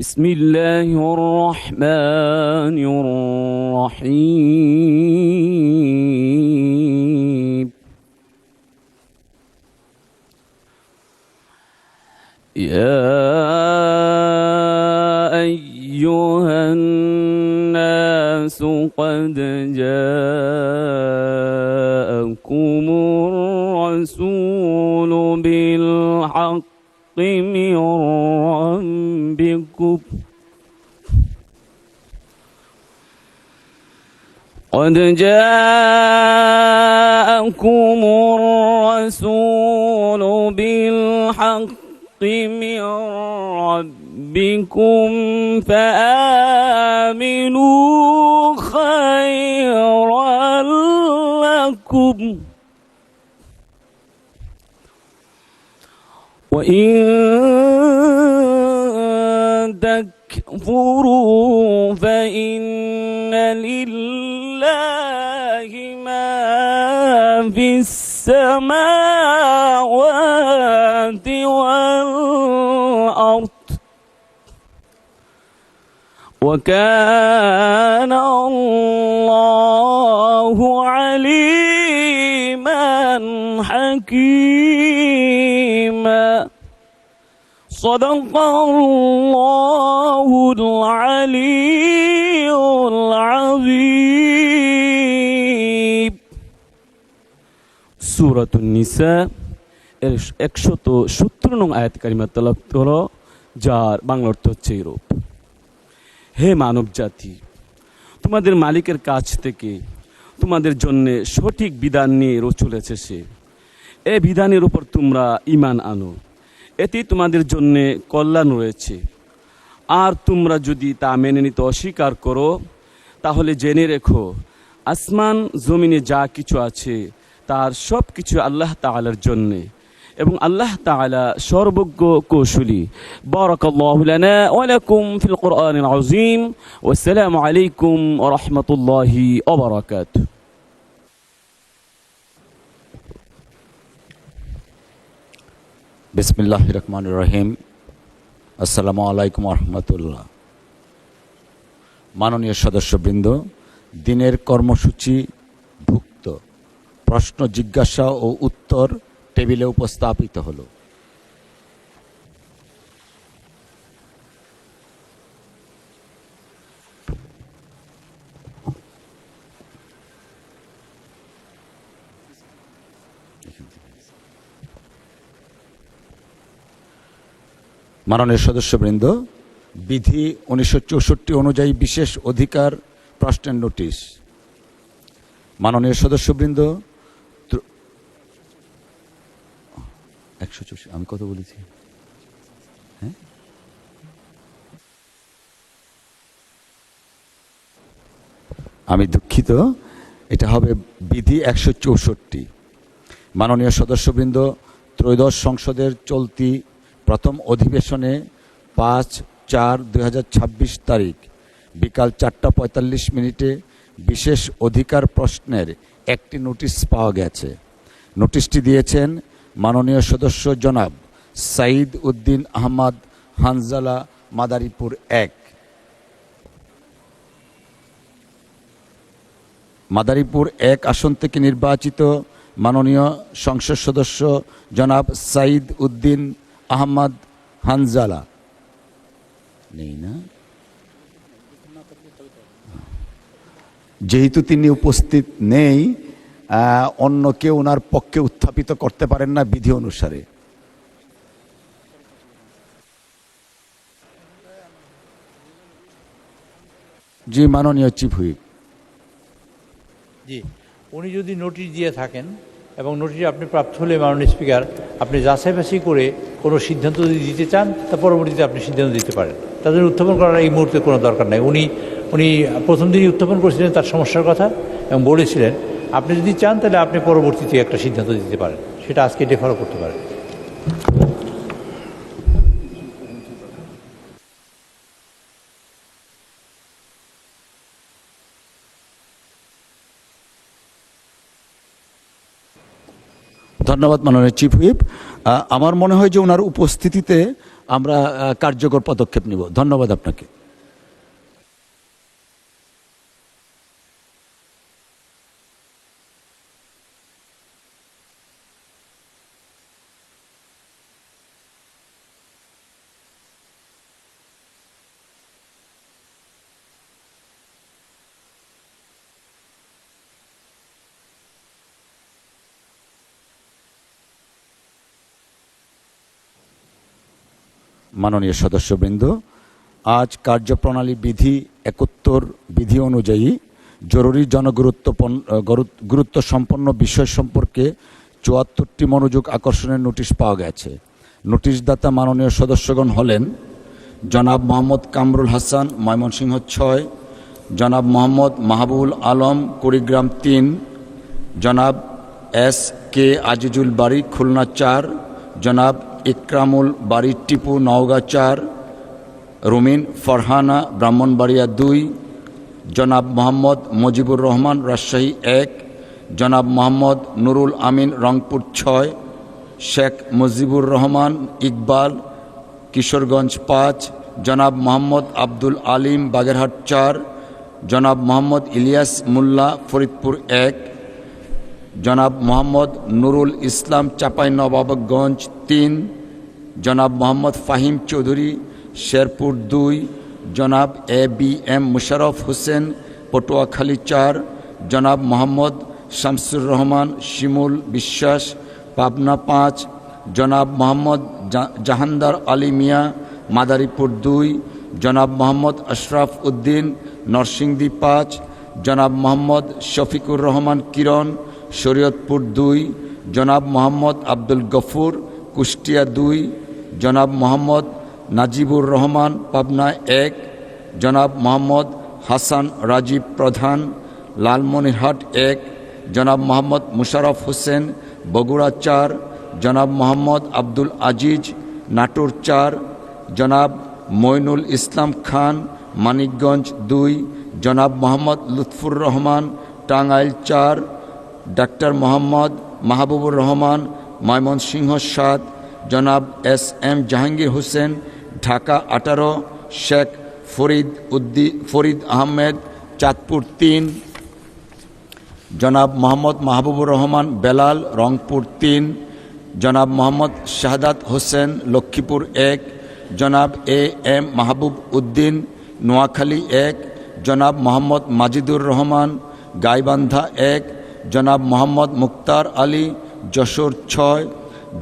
بسم الله الرحمن الرحيم يا أيها الناس قد جاءكم الرسول بالحق من ربكم قد جاءكم الرسول بالحق من ربكم فآمنوا خيرا لكم وإن تكفروا فإن لله ما في السماوات والأرض وكان الله عليما حكيما صدق الله العلي العظيم সূরাতুন নিসা এর 170 নং আয়াত কারিমা তেলাওয়াত হলো, যার বাংলা অর্থ হচ্ছে এরূপ: হে মানব জাতি, তোমাদের মালিকের কাছ থেকে তোমাদের জন্য সঠিক বিধান নিয়ে চলেছে সে। এই বিধানের উপর তোমরা ঈমান আনো, এতে তোমাদের জন্য কল্যাণ রয়েছে। আর তোমরা যদি তা মেনে নিতে অস্বীকার করো তাহলে জেনে রেখো, আসমান জমিনে যা কিছু আছে তার সব কিছু আল্লাহ তাআলার জন্যে, এবং আল্লাহ তাআলা সর্বজ্ঞ কৌশলী। বারাকাল্লাহু লানা ওয়া লাকুম ফিল কুরআনিল আযীম। ওয়াসসালামু আলাইকুম ওয়া রাহমাতুল্লাহি ওয়া বারাকাতুহু। বিসমিল্লাহির রহমানির রহিম। আসসালামু আলাইকুম ওয়া রাহমাতুল্লাহ। মাননীয় সদস্যবৃন্দ, দিনের কর্মসূচি ভুক্ত প্রশ্ন জিজ্ঞাসা ও উত্তর টেবিলে উপস্থাপিত হলো। মাননীয় সদস্যবৃন্দ, বিধি 1964 অনুযায়ী বিশেষ অধিকার প্রশ্নের নোটিশ। মাননীয় সদস্যবৃন্দ, 164 আমি কত বলেছি? হ্যাঁ, আমি দুঃখিত, এটা হবে বিধি 164। মাননীয় সদস্যবৃন্দ, ত্রয়োদশ সংসদের চলতি প্রথম অধিবেশনে 5/4/2026 তারিখ বিকাল 4:45 বিশেষ অধিকার প্রশ্নের একটি নোটিশ পাওয়া গেছে। নোটিশটি দিয়েছেন মাননীয় সদস্য জনাব সাঈদ উদ্দিন আহমদ হানজালা, মাদারীপুর 1। মাদারীপুর 1 আসন থেকে নির্বাচিত মাননীয় সংসদ সদস্য জনাব সাঈদ উদ্দিন আহমদ হানজালা নেই না? যেহেতু তিনি উপস্থিত নেই, অন্য কেউ ওনার পক্ষে উত্থাপিত করতে পারেন না বিধি অনুসারে। জি, মাননীয় চিফ হুইপ। জি, উনি যদি নোটিশ দিয়ে থাকেন এবং নোটিশ আপনি প্রাপ্ত হলে মাননীয় স্পিকার আপনি যাচাই বাছাই করে কোনো সিদ্ধান্ত যদি দিতে চান তা পরবর্তীতে আপনি সিদ্ধান্ত দিতে পারেন। তাদের উত্থাপন করার এই মুহূর্তে কোনো দরকার নাই। উনি প্রথম দিনই উত্থাপন করেছিলেন তার সমস্যার কথা এবং বলেছিলেন আপনি যদি চান তাহলে আপনি পরবর্তীতে একটা সিদ্ধান্ত দিতে পারেন, সেটা আজকে ডেফারও করতে পারেন। ধন্যবাদ মাননীয় চিফ হুইপ। আমার মনে হয় যে ওনার উপস্থিতিতে আমরা কার্যকর পদক্ষেপ নিব। ধন্যবাদ আপনাকে। মাননীয় সদস্যবৃন্দ, আজ কার্যপ্রণালী বিধি 71 বিধি অনুযায়ী জরুরি গুরুত্ব সম্পন্ন বিষয় সম্পর্কে 74টি মনোযোগ আকর্ষণের নোটিশ পাওয়া গেছে। নোটিশদাতা মাননীয় সদস্যগণ হলেন জনাব মোহাম্মদ কামরুল হাসান, ময়মনসিংহ 6, জনাব মোহাম্মদ মাহবুবুল আলম, কুড়িগ্রাম 3, জনাব এস কে আজিজুল বাড়ি, খুলনা 4, জনাব ইকরামুল বাড়ি টিপু, নওগাঁ 4, রুমিন ফরহানা, ব্রাহ্মণবাড়িয়া 2, জনাব মোহাম্মদ মুজিবুর রহমান, রাজশাহী 1, জনাব মোহাম্মদ নুরুল আমিন, রংপুর 6, শেখ মুজিবুর রহমান ইকবাল, কিশোরগঞ্জ 5, জনাব মোহাম্মদ আব্দুল আলিম, বাগেরহাট 4, জনাব মোহাম্মদ ইলিয়াস মোল্লা, ফরিদপুর 1, জনাব মোহাম্মদ নুরুল ইসলাম, চাঁপাইনবাবগঞ্জ 3, জনাব মোহাম্মদ ফাহিম চৌধুরী, শেরপুর 2, জনাব ABM মুশারফ হোসেন, পটুয়াখালী 4, জনাব মোহাম্মদ শামসুর রহমান শিমুল বিশ্বাস, পাবনা 5, জনাব মোহাম্মদ জাহানদার আলী মিয়া, মাদারীপুর 2, জনাব মোহাম্মদ আশরাফ উদ্দিন, নরসিংদী 5, জনাব মোহাম্মদ শফিকুর রহমান কিরণ, শরীয়তপুর 2, জনাব মোহাম্মদ আব্দুল গফুর, কুষ্টিয়া 2, জনাব মোহাম্মদ নাজিবুর রহমান, পাবনা 1, জনাব মোহাম্মদ হাসান রাজীব প্রধান, লালমনিরহাট 1, জনাব মোহাম্মদ মুশারফ হোসেন, বগুড়া 4, জনাব মোহাম্মদ আব্দুল আজিজ, নাটোর 4, জনাব মইনুল ইসলাম খান, মানিকগঞ্জ 2, জনাব মোহাম্মদ লুৎফুর রহমান, টাঙ্গাইল 4, ডাক্তার মোহাম্মদ মাহবুবুর রহমান, ময়মনসিংহ 7, জনাব SM জাহাঙ্গীর হোসেন, ঢাকা 18, শেখ ফরিদ আহমেদ, চাঁদপুর 3, জনাব মোহাম্মদ মাহবুবুর রহমান বেলাল, রংপুর 3, জনাব মোহাম্মদ শাহাদাত হোসেন, লক্ষ্মীপুর 1, জনাব AM মাহবুব উদ্দিন, নোয়াখালী 1, জনাব মোহাম্মদ মাজিদুর রহমান, গাইবান্ধা 1, জনাব মোহাম্মদ মুক্তার আলী, যশোর 6,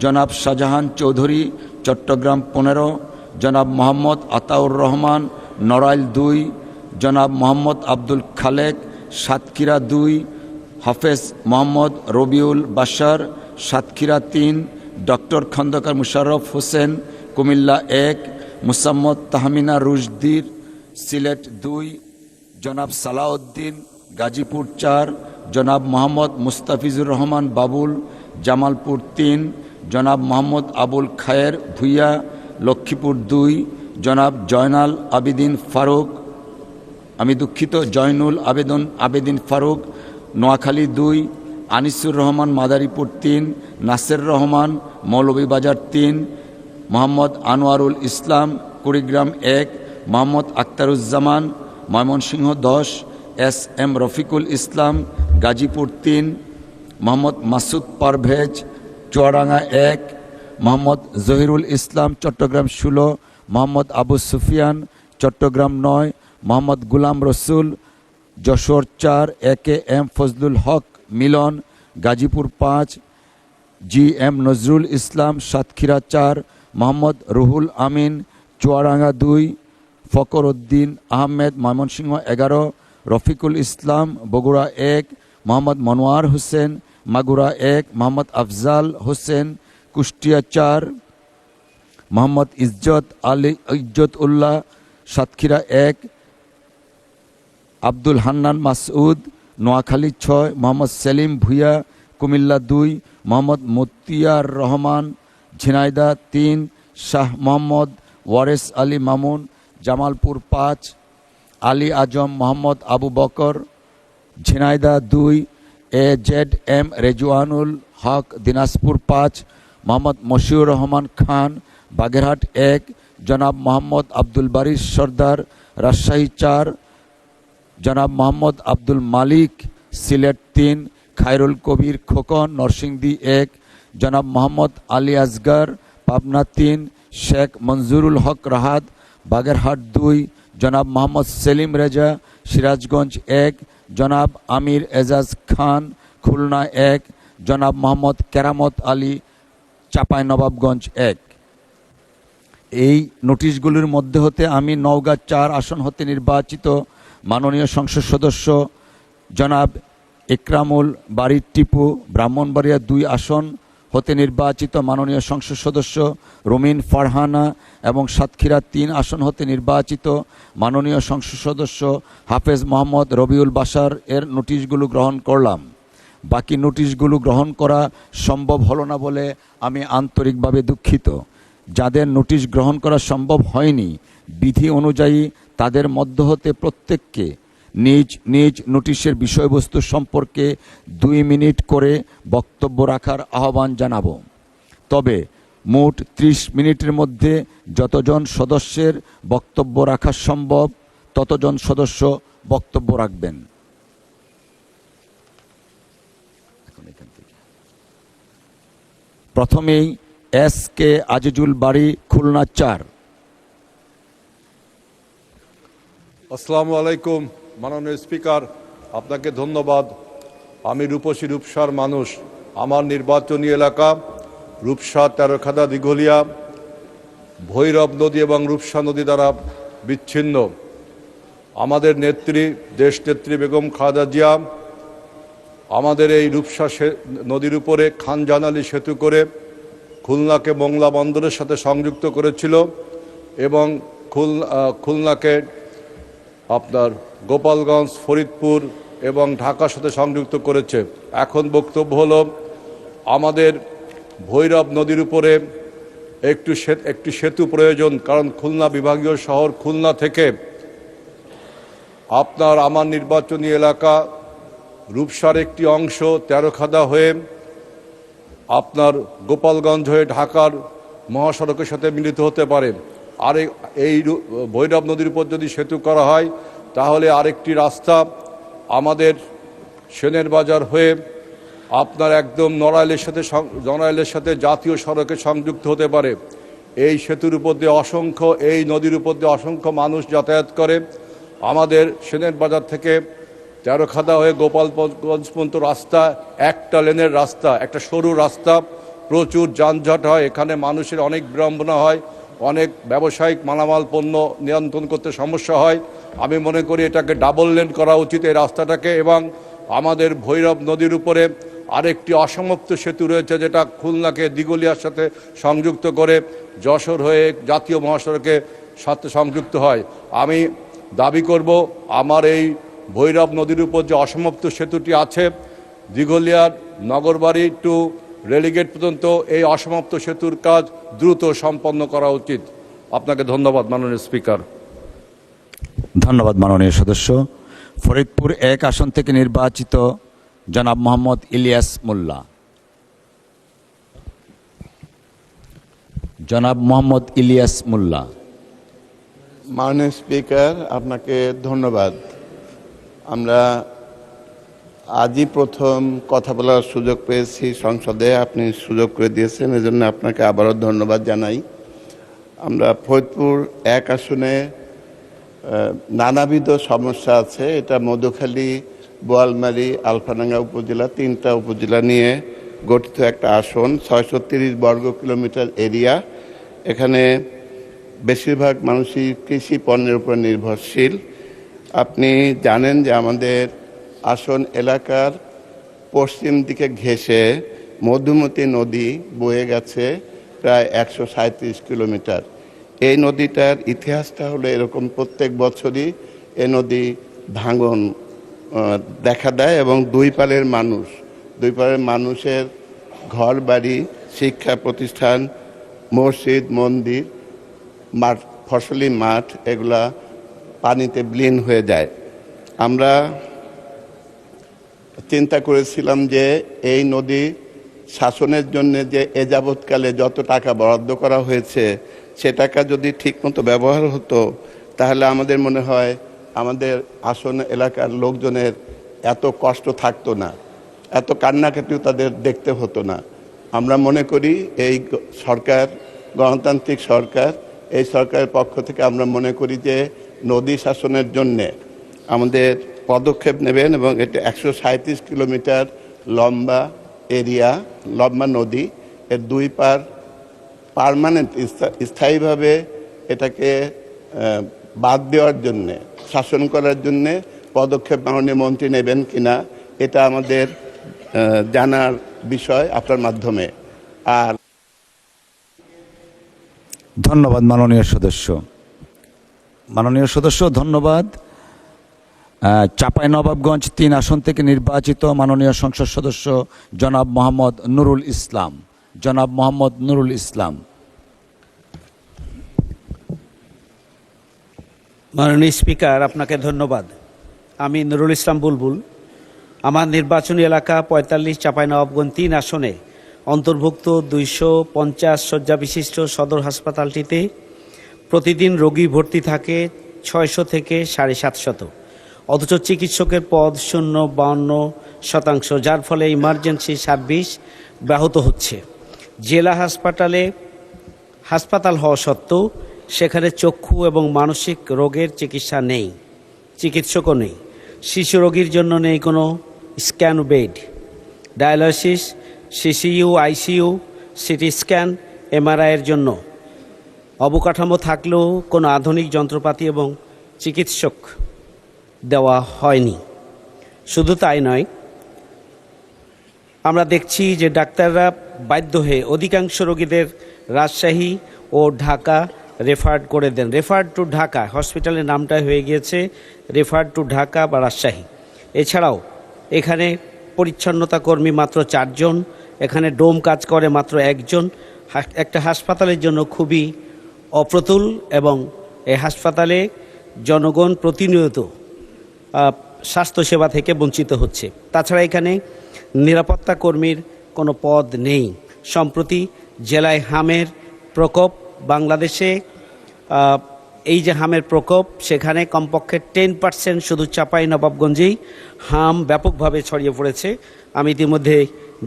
জনাব শাহজাহান চৌধুরী, চট্টগ্রাম 15, জনাব মোহাম্মদ আতাউর রহমান, নড়াইল 2, জনাব মোহাম্মদ আব্দুল খালেক, সাতক্ষীরা 2, হাফেজ মোহাম্মদ রবিউল বাশার, সাতক্ষীরা 3, ডক্টর খন্দকার মুশাররফ হোসেন, কুমিল্লা 1, মুসাম্মদ তাহমিনা রুশদির, সিলেট 2, জনাব সালাউদ্দিন, গাজীপুর 4, জনাব মোহাম্মদ মুস্তাফিজুর রহমান বাবুল, জামালপুর 3, জনাব মোহাম্মদ আবুল খায়ের ভুইয়া, লক্ষ্মীপুর 2, জনাব জয়নাল আবেদিন ফারুক, জয়নুল আবেদিন ফারুক, নোয়াখালী 2, আনিসুর রহমান, মাদারীপুর 3, নাসের রহমান, মৌলভীবাজার 3, মোহাম্মদ আনোয়ারুল ইসলাম, কুড়িগ্রাম 1, মোহাম্মদ আখতারুজ্জামান, ময়মনসিংহ 10, SM রফিকুল ইসলাম, গাজীপুর 3, মোহাম্মদ মাসুদ পারভেজ, চুয়াডাঙ্গা 1, মোহাম্মদ জহিরুল ইসলাম, চট্টগ্রাম 16, মোহাম্মদ আবু সুফিয়ান, চট্টগ্রাম 9, মোহাম্মদ গুলাম রসুল, যশোর 4, AKM ফজলুল হক মিলন, গাজীপুর 5, GM নজরুল ইসলাম, সাতক্ষীরা 4, মোহাম্মদ রুহুল আমিন, চুয়াডাঙ্গা 2, ফকর উদ্দিন আহমেদ, ময়মনসিংহ 11, রফিকুল ইসলাম, বগুড়া 1, মোহাম্মদ মনোয়ার হোসেন, মাগুরা 1, মোহাম্মদ আফজাল হোসেন, কুষ্টিয়া 4, মোহাম্মদ ইজ্জত উল্লাহ, সাতক্ষীরা 1, আব্দুল হান্নান মাসউদ, নোয়াখালী 6, মোহাম্মদ সেলিম ভুইয়া, কুমিল্লা 2, মোহাম্মদ মতিয়ার রহমান, ঝিনাইদহ 3, শাহ মোহাম্মদ ওয়ারেস আলী মামুন, জামালপুর 5, আলী আজম মোহাম্মদ আবু বকর, ঝিনাইদহ 2, AZM রেজওয়ানুল হক দিনাজপুর 5, মোহাম্মদ মশিউর রহমান খান বাগেরহাট 1, জনাব মোহাম্মদ আব্দুল বারী সর্দার রাজশাহী 4, জনাব মোহাম্মদ আব্দুল মালিক সিলেট 3, খায়রুল কবির খোকন নরসিংদী 1, জনাব মোহাম্মদ আলী আসগার পাবনা 3, শেখ মঞ্জুরুল হক রাহাত বাগেরহাট 2, জনাব মোহাম্মদ সেলিম রেজা সিরাজগঞ্জ 1, জনাব আমির এজাজ খান খুলনা 1, জনাব মোহাম্মদ কেরামত আলী চাঁপাইনবাবগঞ্জ 1। এই নোটিশগুলির মধ্যে হতে আমি নওগাঁ 4 আসন হতে নির্বাচিত মাননীয় সংসদ সদস্য জনাব ইকরামুল বারী টিপু, ব্রাহ্মণবাড়িয়া 2 আসন হতে নির্বাচিত মাননীয় সংসদ সদস্য রুমিন ফারহানা এবং সাতক্ষীরা 3 আসন হতে নির্বাচিত মাননীয় সংসদ সদস্য হাফেজ মোহাম্মদ রবিউল বাশার এর নোটিশগুলো গ্রহণ করলাম। বাকি নোটিশগুলো গ্রহণ করা সম্ভব হলো না বলে আমি আন্তরিকভাবে দুঃখিত। যাদের নোটিশ গ্রহণ করা সম্ভব হয়নি, বিধি অনুযায়ী তাদের মধ্য হতে প্রত্যেককে নিজ নিজ নোটিশের বিষয়বস্তু সম্পর্কে 2 মিনিট করে বক্তব্য রাখার আহ্বান জানাব। তবে মোট 30 মিনিটের মধ্যে যতজন সদস্যের বক্তব্য রাখা সম্ভব ততজন সদস্য বক্তব্য রাখবেন। প্রথমেই SK আজিজুল বারী খুলনা 4। আসসালামু আলাইকুম মাননীয় স্পিকার, আপনাকে ধন্যবাদ। আমি রূপসী রূপসার মানুষ। আমার নির্বাচনী এলাকা রূপসা, তেরোখাদা, দিঘলিয়া, ভৈরব নদী এবং রূপসা নদী দ্বারা বিচ্ছিন্ন। আমাদের নেত্রী, দেশনেত্রী বেগম খালেদা জিয়া আমাদের এই রূপসা নদীর উপরে খানজানালি সেতু করে খুলনাকে মোংলা বন্দরের সাথে সংযুক্ত করেছিল এবং খুলনাকে আপনার গোপালগঞ্জ, ফরিদপুর এবং ঢাকার সাথে সংযুক্ত করেছে। এখন বক্তব্য হলো, আমাদের ভৈরব নদীর উপরে একটি সেতু প্রয়োজন, কারণ খুলনা বিভাগীয় শহর খুলনা থেকে আমার নির্বাচনী এলাকা রূপসার একটি অংশ তেরোখাদা হয়ে আপনার গোপালগঞ্জ হয়ে ঢাকার মহাসড়কের সাথে মিলিত হতে পারে। আর এই ভৈরব নদীর উপর যদি সেতু করা হয় তাহলে আরেকটি রাস্তা আমাদের সেনের বাজার হয়ে আপনার একদম নড়াইলের সাথে জাতীয় সড়কে সংযুক্ত হতে পারে। এই সেতুর উপর দিয়ে এই নদীর উপর দিয়ে অসংখ্য মানুষ যাতায়াত করে। আমাদের সেনের বাজার থেকে তেরোখাদা হয়ে গোপালগঞ্জ পর্যন্ত রাস্তা একটা লেনের রাস্তা, একটা সরু রাস্তা, প্রচুর যানজট হয়, এখানে মানুষের অনেক বিড়ম্বনা হয়, অনেক ব্যবসায়িক মালামাল পণ্য নিয়ন্ত্রণ করতে সমস্যা হয়। আমি মনে করি এটাকে ডাবল লেন করা উচিত এই রাস্তাটাকে। এবং আমাদের ভৈরব নদীর উপরে আরেকটি অসমাপ্ত সেতু রয়েছে, যেটা খুলনাকে দিঘলিয়ার সাথে সংযুক্ত করে যশোর হয়ে জাতীয় মহাসড়কের সাথে সংযুক্ত হয়। আমি দাবি করব, আমার এই ভৈরব নদীর উপর যে অসমাপ্ত সেতুটি আছে দিঘলিয়ার নগরবাড়ি টু রেলিগেট পর্যন্ত, এই অসমাপ্ত সেতুর কাজ দ্রুত সম্পন্ন করা উচিত। আপনাকে ধন্যবাদ মাননীয় স্পিকার। ধন্যবাদ মাননীয় সদস্য। ফরিদপুর 1 আসন থেকে নির্বাচিত জনাব মোহাম্মদ ইলিয়াস মোল্লা। জনাব মোহাম্মদ ইলিয়াস মোল্লা। মাননীয় স্পিকার, আপনাকে ধন্যবাদ। আমরা আজই প্রথম কথা বলার সুযোগ পেয়েছি সংসদে, আপনি সুযোগ করে দিয়েছেন, এজন্য আপনাকে আবারও ধন্যবাদ জানাই। আমরা ফরিদপুর 1 আসনে নানাবিধ সমস্যা আছে। এটা মধুখালী, বোয়ালমারী, আলফাডাঙ্গা উপজেলা, 3টা উপজেলা নিয়ে গঠিত একটা আসন, 630 বর্গ কিলোমিটার এরিয়া। এখানে বেশিরভাগ মানুষই কৃষি পণ্যের উপর নির্ভরশীল। আপনি জানেন যে আমাদের আসন এলাকার পশ্চিম দিকে ঘেঁষে মধুমতি নদী বয়ে গেছে প্রায় 137 কিলোমিটার। এই নদীটার ইতিহাসটা হলো এরকম, প্রত্যেক বছরই এই নদী ভাঙন দেখা দেয় এবং দুই পারের মানুষের ঘর বাড়ি, শিক্ষা প্রতিষ্ঠান, মসজিদ, মন্দির, মাঠ, ফসলি মাঠ, এগুলা পানিতে বিলীন হয়ে যায়। আমরা চিন্তা করেছিলাম যে এই নদী শাসনের জন্য যে এ যাবৎকালে যত টাকা বরাদ্দ করা হয়েছে সে টাকা যদি ঠিকমতো ব্যবহার হতো তাহলে আমাদের মনে হয় আমাদের আসন এলাকার লোকজনের এত কষ্ট থাকতো না, এত কান্নাকাটিও তাদের দেখতে হতো না। আমরা মনে করি এই সরকার গণতান্ত্রিক সরকার, এই সরকারের পক্ষ থেকে আমরা মনে করি যে নদী শাসনের জন্যে আমাদের পদক্ষেপ নেবেন এবং এটা 137 কিলোমিটার লম্বা এরিয়া, লম্বা নদী, এর দুই পার পার্মানেন্ট স্থায়ীভাবে এটাকে বাদ দেওয়ার জন্যে, শাসন করার জন্যে পদক্ষেপ মাননীয় মন্ত্রী নেবেন কিনা এটা আমাদের জানার বিষয় আপনার মাধ্যমে। আর ধন্যবাদ মাননীয় সদস্য। মাননীয় সদস্য ধন্যবাদ। চাঁপাইনবাবগঞ্জ 3 আসন থেকে নির্বাচিত মাননীয় সংসদ সদস্য জনাব মোহাম্মদ নুরুল ইসলাম। জনাব মোহাম্মদ নুরুল ইসলাম। মাননীয় স্পিকার, আপনাকে ধন্যবাদ। আমি নুরুল ইসলাম বুলবুল। আমার নির্বাচনী এলাকা 45 চাঁপাইনবাবগঞ্জ 3 আসনে অন্তর্ভুক্ত 250 শয্যা বিশিষ্ট সদর হাসপাতালটিতে প্রতিদিন রোগী ভর্তি থাকে 600 থেকে 750, অথচ চিকিৎসকের পদ শূন্য 52%, যার ফলে ইমার্জেন্সি সার্ভিস ব্যাহত হচ্ছে। জেলা হাসপাতাল হওয়া সত্ত্বেও সেখানে চক্ষু এবং মানসিক রোগের চিকিৎসা নেই, চিকিৎসকও নেই। শিশু রোগীর জন্য নেই কোনো scan bed, dialysis, CCU, ICU, CT scan, এমআরআইয়ের জন্য অবকাঠামো থাকলেও কোনো আধুনিক যন্ত্রপাতি এবং চিকিৎসক দেওয়া হয়নি। শুধু তাই নয়, আমরা দেখছি যে ডাক্তাররা বাধ্য হয়ে অধিকাংশ রোগীদের রাজশাহী ও ঢাকা রেফার্ড করে দেন। রেফার্ড টু ঢাকা, হসপিটালের নামটাই হয়ে গিয়েছে রেফার্ড টু ঢাকা বা রাজশাহী। এছাড়াও এখানে পরিচ্ছন্নতা কর্মী মাত্র 4 জন, এখানে ডোম কাজ করে মাত্র 1 জন। একটা হাসপাতালের জন্য খুবই অপ্রতুল এবং এই হাসপাতালে জনগণ প্রতিনিয়ত স্বাস্থ্যসেবা থেকে বঞ্চিত হচ্ছে। তাছাড়া এখানে নিরাপত্তা কর্মীর কোনো পদ নেই। সম্প্রতি জেলায় হামের প্রকোপ, বাংলাদেশে এই যে হামের প্রকোপ, সেখানে কমপক্ষে 10% শুধু চাঁপাইনবাবগঞ্জেই হাম ব্যাপকভাবে ছড়িয়ে পড়েছে, আমি ইতিমধ্যে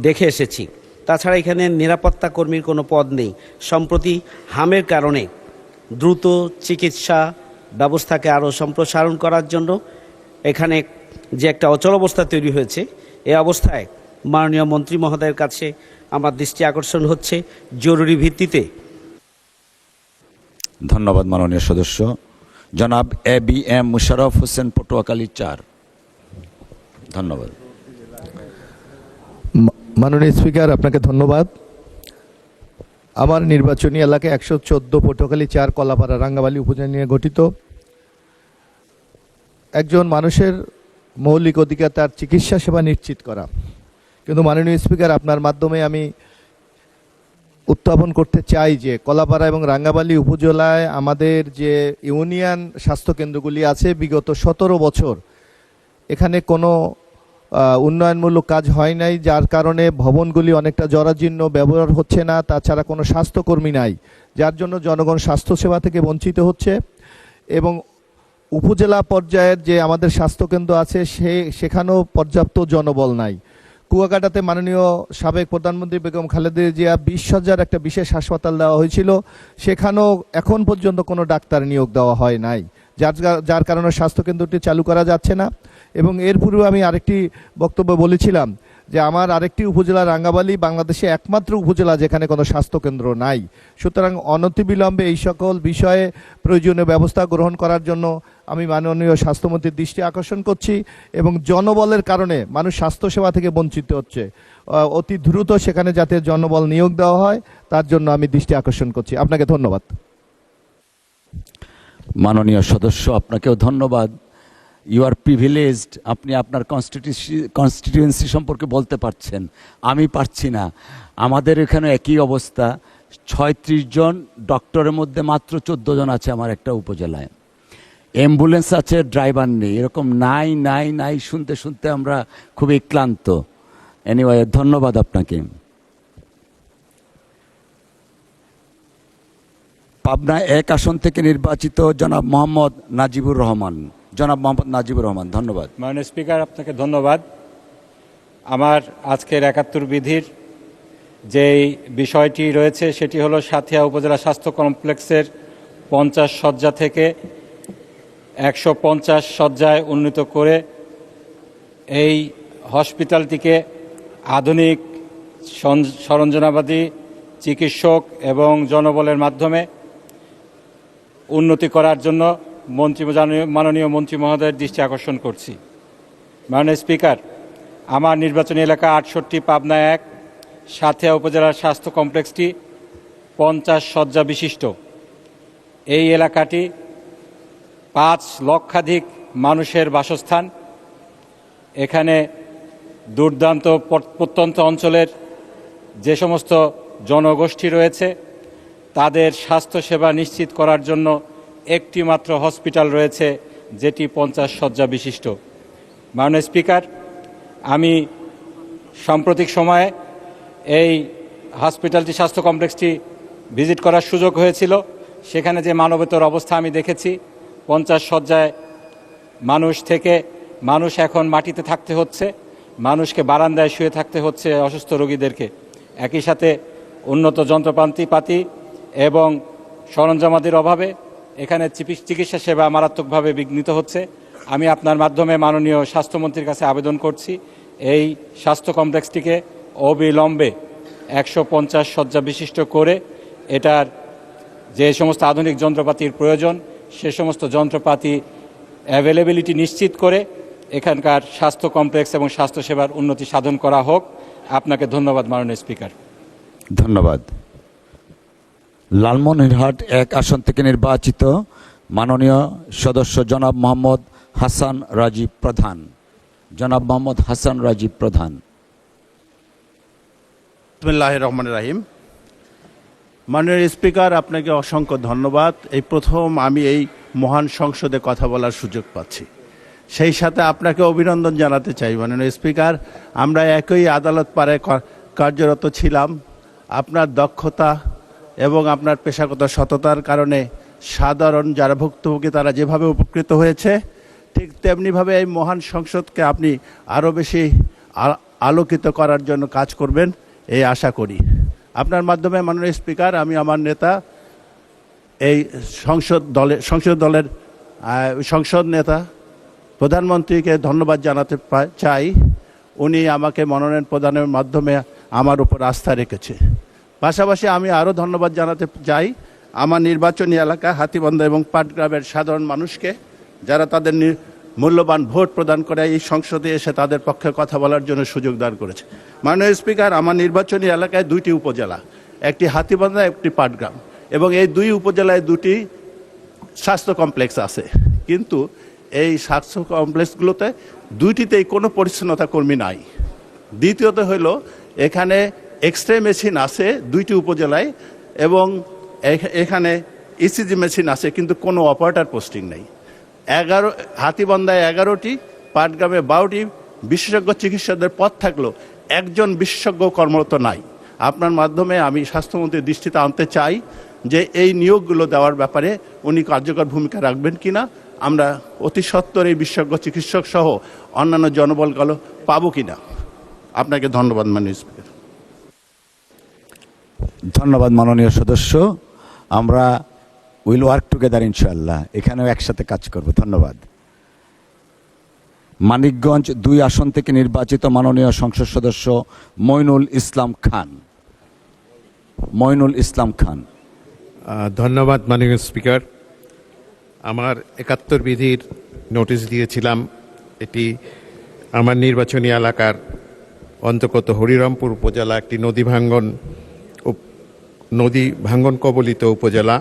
দেখে এসেছি। তাছাড়া এখানে নিরাপত্তা কর্মীর কোনো পদ নেই। সম্প্রতি হামের কারণে দ্রুত চিকিৎসা ব্যবস্থাকে আরও সম্প্রসারণ করার জন্য এখানে যে একটা অচল অবস্থা তৈরি হয়েছে, এই অবস্থায় মাননীয় মন্ত্রী মহোদয়ের কাছে আমার দৃষ্টি আকর্ষণ হচ্ছে জরুরি ভিত্তিতে। ধন্যবাদ মাননীয় সদস্য। জনাব ABM মুশাররফ হোসেন, পটুয়াখালী 4। ধন্যবাদ মাননীয় স্পিকার, আপনাকে ধন্যবাদ। আমার নির্বাচনী এলাকা 114 পটুয়াখালী 4 কলাপাড়া রাঙ্গাবালী উপজেলা নিয়ে গঠিত। একজন মানুষের মৌলিক অধিকার তার চিকিৎসা সেবা নিশ্চিত করা, কিন্তু মাননীয় স্পিকার, আপনার মাধ্যমে আমি উত্থাপন করতে চাই যে কলাপাড়া এবং রাঙ্গাবালী উপজেলায় আমাদের যে ইউনিয়ন স্বাস্থ্যকেন্দ্রগুলি আছে, বিগত 17 বছর এখানে কোনো উন্নয়নমূলক কাজ হয় নাই, যার কারণে ভবনগুলি অনেকটা জরাজীর্ণ, ব্যবহার হচ্ছে না। তাছাড়া কোনো স্বাস্থ্যকর্মী নাই, যার জন্য জনগণ স্বাস্থ্যসেবা থেকে বঞ্চিত হচ্ছে। এবং উপজেলা পর্যায়ের যে আমাদের স্বাস্থ্যকেন্দ্র আছে সেখানেও পর্যাপ্ত জনবল নাই। কুয়াকাটাতে মাননীয় সাবেক প্রধানমন্ত্রী বেগম খালেদা জিয়া 20 শয্যার একটা বিশেষ হাসপাতাল দেওয়া হয়েছিল, সেখানেও এখন পর্যন্ত কোনো ডাক্তার নিয়োগ দেওয়া হয় নাই, যার কারণে স্বাস্থ্যকেন্দ্রটি চালু করা যাচ্ছে না। এবং এর পূর্বে আমি আরেকটি বক্তব্য বলেছিলাম যে আমার আরেকটি উপজেলা রাঙ্গাবালী বাংলাদেশে একমাত্র উপজেলা যেখানে কোনো স্বাস্থ্যকেন্দ্র নাই। সুতরাং অনতিবিলম্বে এই সকল বিষয়ে প্রয়োজনীয় ব্যবস্থা গ্রহণ করার জন্য আমি মাননীয় স্বাস্থ্যমন্ত্রীর দৃষ্টি আকর্ষণ করছি। এবং জনবলের কারণে মানুষ স্বাস্থ্যসেবা থেকে বঞ্চিত হচ্ছে, অতি দ্রুত সেখানে যাতে জনবল নিয়োগ দেওয়া হয় তার জন্য আমি দৃষ্টি আকর্ষণ করছি। আপনাকে ধন্যবাদ। মাননীয় সদস্য, আপনাকেও ধন্যবাদ। ইউ আর প্রিভিলেজড, আপনি আপনার কনস্টিটিউয়েন্সি সম্পর্কে বলতে পারছেন, আমি পারছি না। আমাদের এখানে একই অবস্থা, 36 জন ডক্টরের মধ্যে মাত্র 14 জন আছে আমার একটা উপজেলায়। অ্যাম্বুলেন্স আছে, ড্রাইভার নেই। এরকম নাই নাই নাই শুনতে শুনতে আমরা খুবই ক্লান্ত। এনিওয়ে, ধন্যবাদ আপনাকে। পাবনা 1 আসন থেকে নির্বাচিত জনাব মোহাম্মদ নাজিবুর রহমান। জনাব মোহাম্মদ নাজিবুর রহমান, ধন্যবাদ। মাননীয় স্পিকার, আপনাকে ধন্যবাদ। আমার আজকের 71 বিধির যেই বিষয়টি রয়েছে সেটি হলো সাঁথিয়া উপজেলা স্বাস্থ্য কমপ্লেক্সের 50 শয্যা থেকে 150 শয্যায় উন্নীত করে এই হসপিটালটিকে আধুনিক সরঞ্জামাদি, চিকিৎসক এবং জনবলের মাধ্যমে উন্নতি করার জন্য মাননীয় মন্ত্রী মহোদয়ের দৃষ্টি আকর্ষণ করছি। মাননীয় স্পিকার, আমার নির্বাচনী এলাকা 68 পাবনা 1 সাঁথিয়া উপজেলার স্বাস্থ্য কমপ্লেক্সটি 50 শয্যা বিশিষ্ট। এই এলাকাটি 5 লক্ষাধিক মানুষের বাসস্থান। এখানে দুর্দান্ত প্রত্যন্ত অঞ্চলের যে সমস্ত জনগোষ্ঠী রয়েছে তাদের স্বাস্থ্যসেবা নিশ্চিত করার জন্য একটি মাত্র হসপিটাল রয়েছে, যেটি 50 শয্যা বিশিষ্ট। মাননীয় স্পিকার, আমি সাম্প্রতিক সময়ে এই হসপিটালটি, স্বাস্থ্য কমপ্লেক্সটি ভিজিট করার সুযোগ হয়েছিল। সেখানে যে মানবেতর অবস্থা আমি দেখেছি, 50 শয্যায় মানুষ এখন মাটিতে থাকতে হচ্ছে, মানুষকে বারান্দায় শুয়ে থাকতে হচ্ছে অসুস্থ রোগীদেরকে। একই সাথে উন্নত যন্ত্রপাতি এবং সরঞ্জামাদির অভাবে এখানে চিকিৎসা সেবা মারাত্মকভাবে বিঘ্নিত হচ্ছে। আমি আপনার মাধ্যমে মাননীয় স্বাস্থ্যমন্ত্রীর কাছে আবেদন করছি, এই স্বাস্থ্য কমপ্লেক্সটিকে অবিলম্বে 150 শয্যা বিশিষ্ট করে এটার যে সমস্ত আধুনিক যন্ত্রপাতির প্রয়োজন সে সমস্ত যন্ত্রপাতি অ্যাভেলেবিলিটি নিশ্চিত করে এখানকার স্বাস্থ্য কমপ্লেক্স এবং স্বাস্থ্যসেবার উন্নতি সাধন করা হোক। আপনাকে ধন্যবাদ মাননীয় স্পিকার। ধন্যবাদ। লালমনিরহাট 1 আসন থেকে নির্বাচিত মাননীয় সদস্য জনাব মোহাম্মদ হাসান রাজীব প্রধান। জনাব মোহাম্মদ হাসান রাজীব প্রধান। বিসমিল্লাহির রহমানির রহিম। মাননীয় স্পিকার, আপনাকে অসংখ্য ধন্যবাদ। এই প্রথম আমি এই মহান সংসদে কথা বলার সুযোগ পাচ্ছি। সেই সাথে আপনাকে অভিনন্দন জানাতে চাই মাননীয় স্পিকার। আমরা একই আদালত পাড়ায় কার্যরত ছিলাম। আপনার দক্ষতা এবং আপনার পেশাগত সততার কারণে সাধারণ যারা ভুক্তভোগী তারা যেভাবে উপকৃত হয়েছে, ঠিক তেমনিভাবে এই মহান সংসদকে আপনি আরও বেশি আলোকিত করার জন্য কাজ করবেন এই আশা করি। আপনার মাধ্যমে মাননীয় স্পিকার, আমি আমার নেতা এই সংসদ নেতা প্রধানমন্ত্রীকে ধন্যবাদ জানাতে চাই। উনি আমাকে মনোনয়ন প্রদানের মাধ্যমে আমার উপর আস্থা রেখেছে। পাশাপাশি আমি আরও ধন্যবাদ জানাতে চাই আমার নির্বাচনী এলাকা হাতীবান্ধা এবং পাটগ্রামের সাধারণ মানুষকে, যারা তাদের মূল্যবান ভোট প্রদান করে এই সংসদে এসে তাদের পক্ষে কথা বলার জন্য সুযোগ দান করেছে। মাননীয় স্পিকার, আমার নির্বাচনী এলাকায় 2টি উপজেলা, একটি হাতীবান্ধা, একটি পাটগ্রাম, এবং এই 2 উপজেলায় 2টি স্বাস্থ্য কমপ্লেক্স আছে। কিন্তু এই স্বাস্থ্য কমপ্লেক্সগুলোতে 2টিতেই কোনো পরিচ্ছন্নতা কর্মী নাই। দ্বিতীয়ত হলো এখানে এক্সরে মেশিন আছে 2টি উপজেলায়, এবং এখানে ইসিজি মেশিন আছে, কিন্তু কোনো অপারেটর পোস্টিং নেই। হাতীবান্ধায় 11টি, পাটগ্রামে 12টি বিশেষজ্ঞ চিকিৎসকদের পদ থাকলেও একজন বিশেষজ্ঞ কর্মরত নাই। আপনার মাধ্যমে আমি স্বাস্থ্যমন্ত্রীর দৃষ্টিতে আনতে চাই যে এই নিয়োগগুলো দেওয়ার ব্যাপারে উনি কার্যকর ভূমিকা রাখবেন কিনা। আমরা অতি সত্বর এই বিশেষজ্ঞ চিকিৎসক সহ অন্যান্য জনবলগুলো পাবো কিনা। আপনাকে ধন্যবাদ মাননীয় স্পিকার। ধন্যবাদ মাননীয় সদস্য। আমরা উইল ওয়ার্ক টুগেদার ইনশাআল্লাহ, এখানেও একসাথে কাজ করব। ধন্যবাদ। মানিকগঞ্জ 2 আসন থেকে নির্বাচিত মাননীয় সংসদ সদস্য মইনুল ইসলাম খান। মইনুল ইসলাম খান। ধন্যবাদ মাননীয় স্পিকার। আমার 71 বিধির নোটিশ দিয়েছিলাম। এটি আমার নির্বাচনী এলাকার অন্তর্গত হরিরামপুর উপজেলা, একটি নদী ভাঙ্গন কবলিত উপজেলা।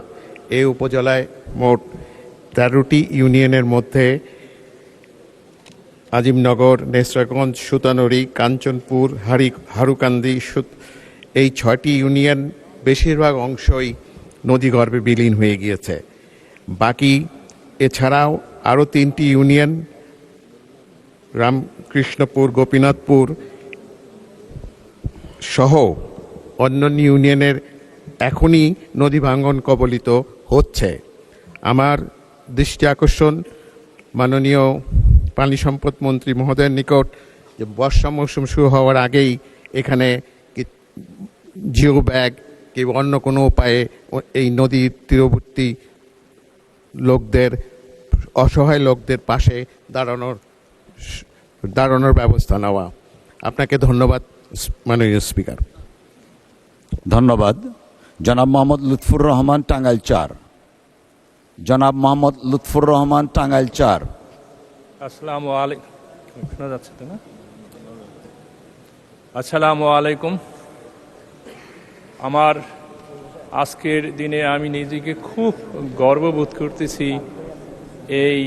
এই উপজেলায় মোট 13টি ইউনিয়নের মধ্যে আজিমনগর, নেসরাগঞ্জ, সুতানড়ি, কাঞ্চনপুর, হারুকান্দি, এই 6টি ইউনিয়ন বেশিরভাগ অংশই নদীগর্ভে বিলীন হয়ে গিয়েছে। বাকি এছাড়াও আরও 3টি ইউনিয়ন, রামকৃষ্ণপুর, গোপীনাথপুর সহ অন্যান্য ইউনিয়নের এখনই নদী ভাঙ্গন কবলিত হচ্ছে। আমার দৃষ্টি আকর্ষণ মাননীয় পানি সম্পদ মন্ত্রী মহোদয়ের নিকট যে বর্ষা মৌসুম শুরু হওয়ার আগেই এখানে জিও ব্যাগ কিংবা অন্য কোনো উপায়ে এই নদীর তীরবর্তী লোকদের, অসহায় লোকদের পাশে দাঁড়ানোর ব্যবস্থা নেওয়া। আপনাকে ধন্যবাদ মাননীয় স্পিকার। ধন্যবাদ। জনাব মোহাম্মদ লুৎফুর রহমান, টাঙ্গাইল 4। জনাব মোহাম্মদ লুৎফুর রহমান, টাঙ্গাইল 4। আসসালামু আলাইকুম। শোনা যাচ্ছে তো না? আসসালামু আলাইকুম। আমার আজকের দিনে আমি নিজেকে খুব গর্ববোধ করতেছি। এই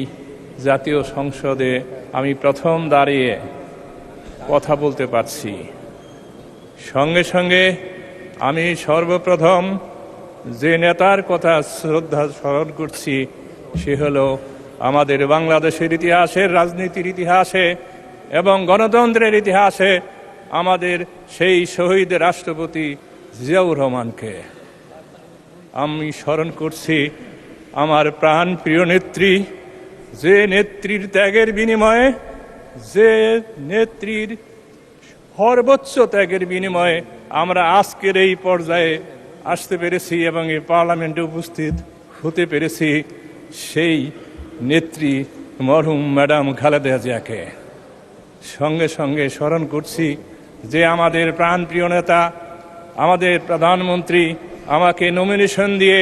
জাতীয় সংসদে আমি প্রথম দাঁড়িয়ে কথা বলতে পারছি। সঙ্গে সঙ্গে আমি সর্বপ্রথম যে নেতার কথা শ্রদ্ধা স্মরণ করছি সে হলো আমাদের বাংলাদেশের ইতিহাসের, রাজনীতির ইতিহাসে এবং গণতন্ত্রের ইতিহাসে আমাদের সেই শহীদ রাষ্ট্রপতি জিয়াউর রহমানকে। আমি স্মরণ করছি আমার প্রাণ প্রিয় নেত্রী, যে নেত্রীর ত্যাগের বিনিময়ে, যে নেত্রীর সর্বোচ্চ ত্যাগের বিনিময়ে আমরা আজকের এই পর্যায়ে আসতে পেরেছি এবং এই পার্লামেন্টে উপস্থিত হতে পেরেছি, সেই নেত্রী মরহুম ম্যাডাম খালেদা জিয়াকে। সঙ্গে সঙ্গে স্মরণ করছি যে আমাদের প্রাণপ্রিয় নেতা, আমাদের প্রধানমন্ত্রী আমাকে নমিনেশন দিয়ে,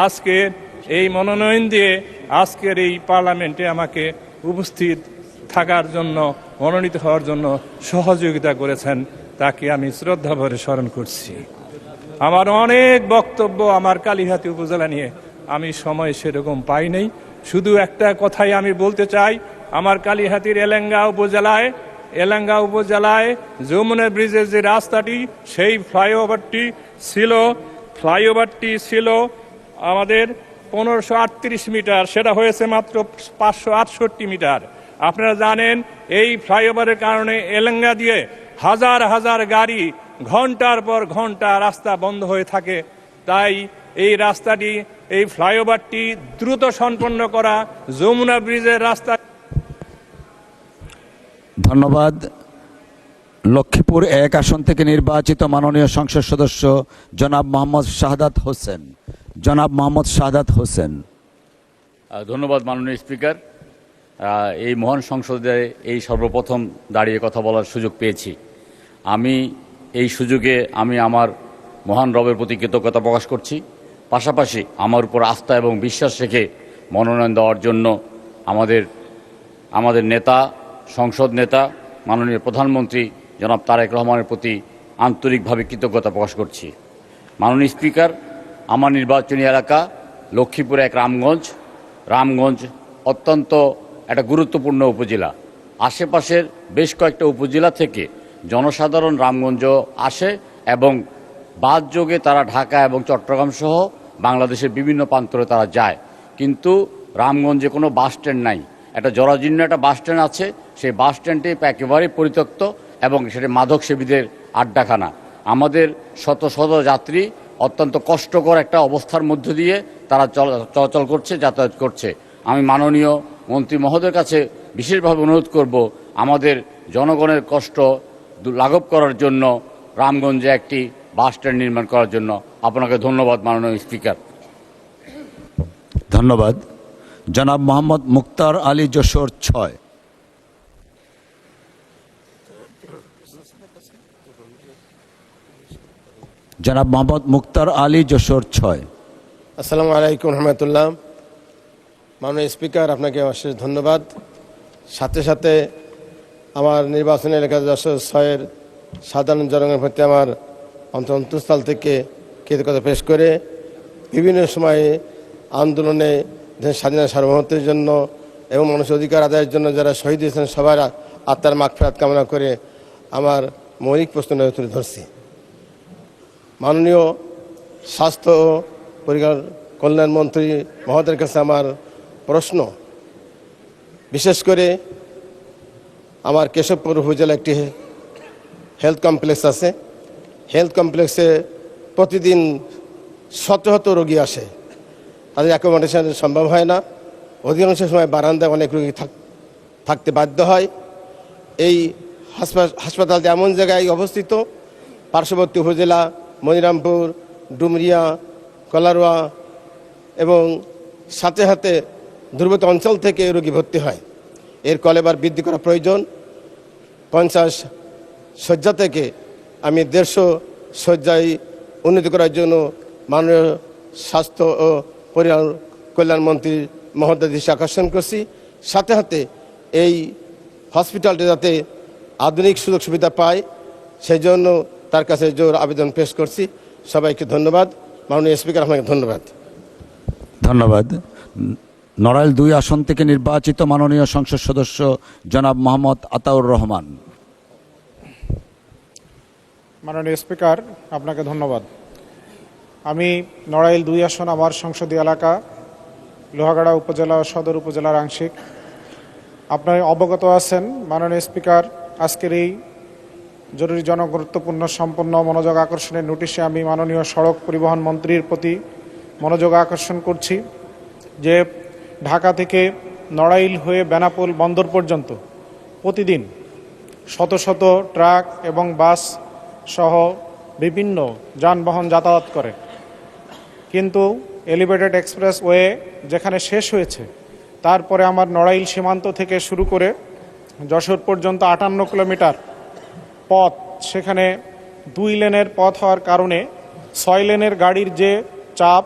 আজকে এই মনোনয়ন দিয়ে আজকের এই পার্লামেন্টে আমাকে উপস্থিত থাকার জন্য, মনোনীত হওয়ার জন্য সহযোগিতা করেছেন, তাকে আমি শ্রদ্ধা ভরে স্মরণ করছি। আমার অনেক বক্তব্য আমার কালিহাতী উপজেলা নিয়ে, আমি সময় সেরকম পাই নাই। শুধু একটা কথাই আমি বলতে চাই, আমার কালিহাতীর এলেঙ্গা উপজেলায় যমুনা ব্রিজের যে রাস্তাটি, সেই ফ্লাইওভারটি ছিল আমাদের 1538 মিটার, সেটা হয়েছে মাত্র 568 মিটার। আপনারা জানেন এই ফ্লাইওভারের কারণে এলেঙ্গা দিয়ে হাজার হাজার গাড়ি ঘন্টার পর ঘন্টা রাস্তা বন্ধ হয়ে থাকে। তাই এই রাস্তাটি, এই ফ্লাইওভারটি দ্রুত সম্পন্ন করা, যমুনা ব্রিজের রাস্তা। ধন্যবাদ। লক্ষ্মীপুর 1 আসন থেকে নির্বাচিত মাননীয় সংসদ সদস্য জনাব মোহাম্মদ শাহাদাত হোসেন। জনাব মোহাম্মদ শাহাদাত হোসেন। ধন্যবাদ মাননীয় স্পিকার। এই মহান সংসদে এই সর্বপ্রথম দাঁড়িয়ে কথা বলার সুযোগ পেয়েছি। আমি এই সুযোগে আমার মহান রবের প্রতি কৃতজ্ঞতা প্রকাশ করছি। পাশাপাশি আমার উপর আস্থা এবং বিশ্বাস রেখে মনোনয়ন দেওয়ার জন্য আমাদের নেতা, সংসদ নেতা মাননীয় প্রধানমন্ত্রী জনাব তারেক রহমানের প্রতি আন্তরিকভাবে কৃতজ্ঞতা প্রকাশ করছি। মাননীয় স্পিকার, আমার নির্বাচনী এলাকা লক্ষ্মীপুর 1 রামগঞ্জ অত্যন্ত একটা গুরুত্বপূর্ণ উপজেলা। আশেপাশের বেশ কয়েকটা উপজেলা থেকে জনসাধারণ রামগঞ্জ আসে এবং বাস যোগে তারা ঢাকা এবং চট্টগ্রাম সহ বাংলাদেশের বিভিন্ন প্রান্তরে তারা যায়। কিন্তু রামগঞ্জে কোনো বাস স্ট্যান্ড নাই। একটা জরাজীর্ণ একটা বাস স্ট্যান্ড আছে, সেই বাস স্ট্যান্ডটি একেবারেই পরিত্যক্ত এবং সেটা মাদক সেবীদের আড্ডাখানা। আমাদের শত শত যাত্রী অত্যন্ত কষ্টকর একটা অবস্থার মধ্য দিয়ে তারা চলাচল করছে, যাতায়াত করছে। আমি মাননীয় মন্ত্রী মহোদয়ের কাছে বিশেষভাবে অনুরোধ করব, আমাদের জনগণের কষ্ট লাঘব করার জন্য রামগঞ্জে একটি বাস স্ট্যান্ড নির্মাণ করার জন্য। আপনাকে ধন্যবাদ মাননীয় স্পিকার। ধন্যবাদ। জনাব মোহাম্মদ মুক্তার আলী, যশোর 6। জনাব মোহাম্মদ মুক্তার আলী, যশোর 6। আসসালামু আলাইকুম রহমতুল্লাহ। মাননীয় স্পিকার, আপনাকে অশেষ ধন্যবাদ। সাথে সাথে আমার নির্বাচনী এলাকা যশোর 6-এর সাধারণ জনগণের প্রতি আমার অন্তঃস্থল থেকে কৃতজ্ঞতা পেশ করে বিভিন্ন সময়ে আন্দোলনে স্বাধীনতা সার্বভৌমত্বের জন্য এবং মানুষের অধিকার আদায়ের জন্য যারা শহীদ হয়েছেন সবার আত্মার মাগফিরাত কামনা করে আমার মৌলিক প্রশ্ন তুলে ধরছি। মাননীয় স্বাস্থ্য ও পরিবার কল্যাণ মন্ত্রী মহোদয়ের কাছে আমার প্রশ্ন, বিশেষ করে আমার কেশবপুর উপজেলা একটি হেলথ কমপ্লেক্স আছে। হেলথ কমপ্লেক্সে প্রতিদিন শত শত রোগী আসে, তাদের অ্যাকোমোডেশন সম্ভব হয় না। অধিকাংশ সময় বারান্দায় অনেক রোগী থাকতে বাধ্য হয়। এই হাসপাতালটি এমন জায়গায় অবস্থিত, পার্শ্ববর্তী উপজেলা মনিরামপুর, ডুমরিয়া, কলারোয়া এবং সাথে সাথে দুর্গত অঞ্চল থেকে রোগী ভর্তি হয়। এর কলেবার বৃদ্ধি করা প্রয়োজন। 50 শয্যা থেকে আমি 150 শয্যায় উন্নতি করার জন্য মাননীয় স্বাস্থ্য ও পরিবার কল্যাণ মন্ত্রী মহোদয় দৃষ্টি আকর্ষণ করছি। সাথে সাথে এই হসপিটালটি যাতে আধুনিক সুযোগ সুবিধা পায় সেই জন্য তার কাছে জোর আবেদন পেশ করছি। সবাইকে ধন্যবাদ। মাননীয় স্পিকার, আপনাকে ধন্যবাদ। ধন্যবাদ। নড়াইল 2 আসন থেকে নির্বাচিত মাননীয় সংসদ সদস্য জনাব মোহাম্মদ আতাউর রহমান। মাননীয় স্পিকার, আপনাকে ধন্যবাদ। আমি নড়াইল 2 আসন আমার সংসদীয় এলাকা লোহাগাড়া উপজেলা ও সদর উপজেলার আংশিক। আপনারা অবগত আছেন মাননীয় স্পিকার, আজকের এই জরুরি জনগুরুত্বপূর্ণ সম্পন্ন মনোযোগ আকর্ষণের নোটিশে আমি মাননীয় সড়ক পরিবহন মন্ত্রীর প্রতি মনোযোগ আকর্ষণ করছি যে ঢাকা থেকে নড়াইল হয়ে বেনাপোল বন্দর পর্যন্ত প্রতিদিন শত শত ট্রাক এবং বাস সহ বিভিন্ন যানবাহন যাতায়াত করে, কিন্তু এলিভেটেড এক্সপ্রেসওয়ে যেখানে শেষ হয়েছে তারপরে আমার নড়াইল সীমান্ত থেকে শুরু করে যশোর পর্যন্ত 58 কিলোমিটার পথ, সেখানে 2 লেনের পথ হওয়ার কারণে 6 লেনের গাড়ির যে চাপ,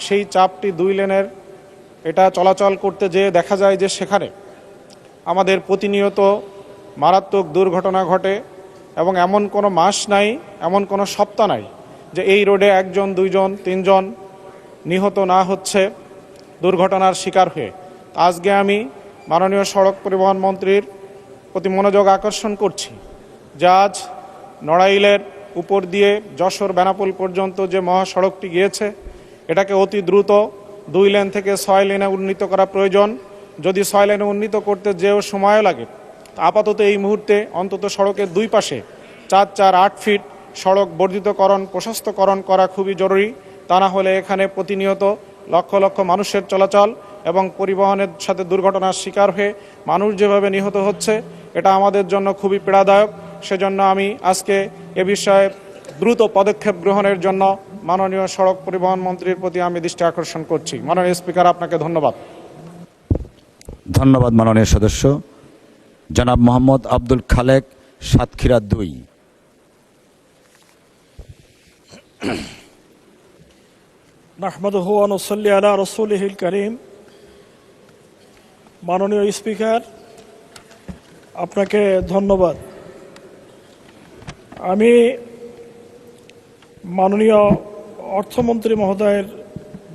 সেই চাপটি 2 লেনের এটা চলাচল করতে যেয়ে দেখা যায় যে সেখানে আমাদের প্রতিনিয়ত মারাত্মক দুর্ঘটনা ঘটে এবং এমন কোনো মাস নাই, এমন কোনো সপ্তাহ নাই যে এই রোডে 1 জন 2 জন 3 জন নিহত না হচ্ছে দুর্ঘটনার শিকার হয়ে। আজকে আমি মাননীয় সড়ক পরিবহন মন্ত্রীর প্রতি মনোযোগ আকর্ষণ করছি যে আজ নড়াইলের উপর দিয়ে যশোর বেনাপোল পর্যন্ত যে মহাসড়কটি গিয়েছে এটাকে অতি দ্রুত 2 লেন থেকে 6 লেনে উন্নীত করা প্রয়োজন। যদি 6 লেনে উন্নীত করতে যেও সময় লাগে, আপাতত এই মুহূর্তে অন্তত সড়কের 2 পাশে 4-8 ফিট সড়ক বর্ধিতকরণ প্রশস্তকরণ করা খুবই জরুরি। তা না হলে এখানে প্রতিনিয়ত লক্ষ লক্ষ মানুষের চলাচল এবং পরিবহনের সাথে দুর্ঘটনার শিকার হয়ে মানুষ যেভাবে নিহত হচ্ছে এটা আমাদের জন্য খুবই পীড়াদায়ক। সেজন্য আমি আজকে এ বিষয়ে দ্রুত পদক্ষেপ গ্রহণের জন্য মাননীয় সড়ক পরিবহন মন্ত্রীর প্রতি আমি দৃষ্টি আকর্ষণ করছি। মাননীয় স্পিকার, আপনাকে ধন্যবাদ। ধন্যবাদ মাননীয় সদস্য জনাব মোহাম্মদ আব্দুল খালেক, সাতক্ষীরা 2। নাহমাদুহু ওয়া নুসাল্লি আলা রাসূলিহিল কারীম। মাননীয় স্পিকার, আপনাকে ধন্যবাদ। আমি মাননীয় অর্থমন্ত্রী মহোদয়ের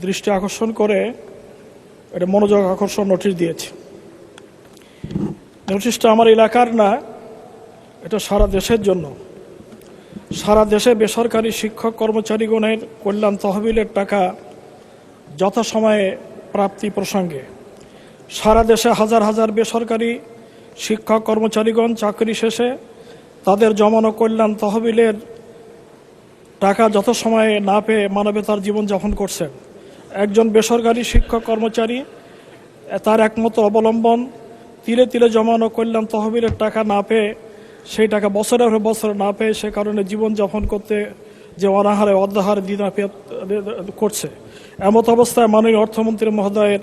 দৃষ্টি আকর্ষণ করে এটা মনোযোগ আকর্ষণ নোটিশ দিয়েছি। নোটিশটা আমার এলাকার না, এটা সারা দেশের জন্য। সারা দেশে বেসরকারি শিক্ষক কর্মচারীগণের কল্যাণ তহবিলের টাকা যথাসময়ে প্রাপ্তি প্রসঙ্গে সারা দেশে হাজার হাজার বেসরকারি শিক্ষক কর্মচারীগণ চাকরি শেষে তাদের জমানো কল্যাণ তহবিলের টাকা যথাসময়ে না পেয়ে মানবেতর জীবনযাপন করছেন। একজন বেসরকারি শিক্ষক কর্মচারী তার একমাত্র অবলম্বন তিলে তিলে জমানো কল্যাণ তহবিলের টাকা না পেয়ে, সেই টাকা বছরের পর বছর না পেয়ে সে কারণে জীবনযাপন করতে যে অনাহারে অর্ধাহারে দিনাপিয়াত করছে। এমত অবস্থায় মাননীয় অর্থমন্ত্রী মহোদয়ের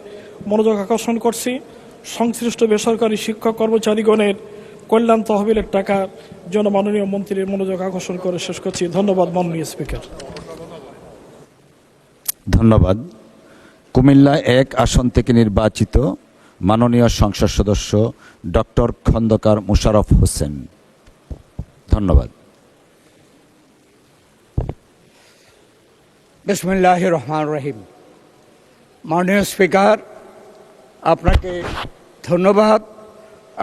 মনোযোগ আকর্ষণ করছি সংশ্লিষ্ট বেসরকারি শিক্ষক কর্মচারীগণের কল্যাণ তহবিলের টাকার জন্য মাননীয় মন্ত্রীর মনোযোগ আকর্ষণ করে শেষ করছি। ধন্যবাদ মাননীয় স্পিকার। ধন্যবাদ। কুমিল্লা 1 আসন থেকে নির্বাচিত মাননীয় সংসদ সদস্য ডক্টর খন্দকার মোশাররফ হোসেন। ধন্যবাদ। বিসমিল্লাহির রহমানির রহিম। মাননীয় স্পিকার, আপনাকে ধন্যবাদ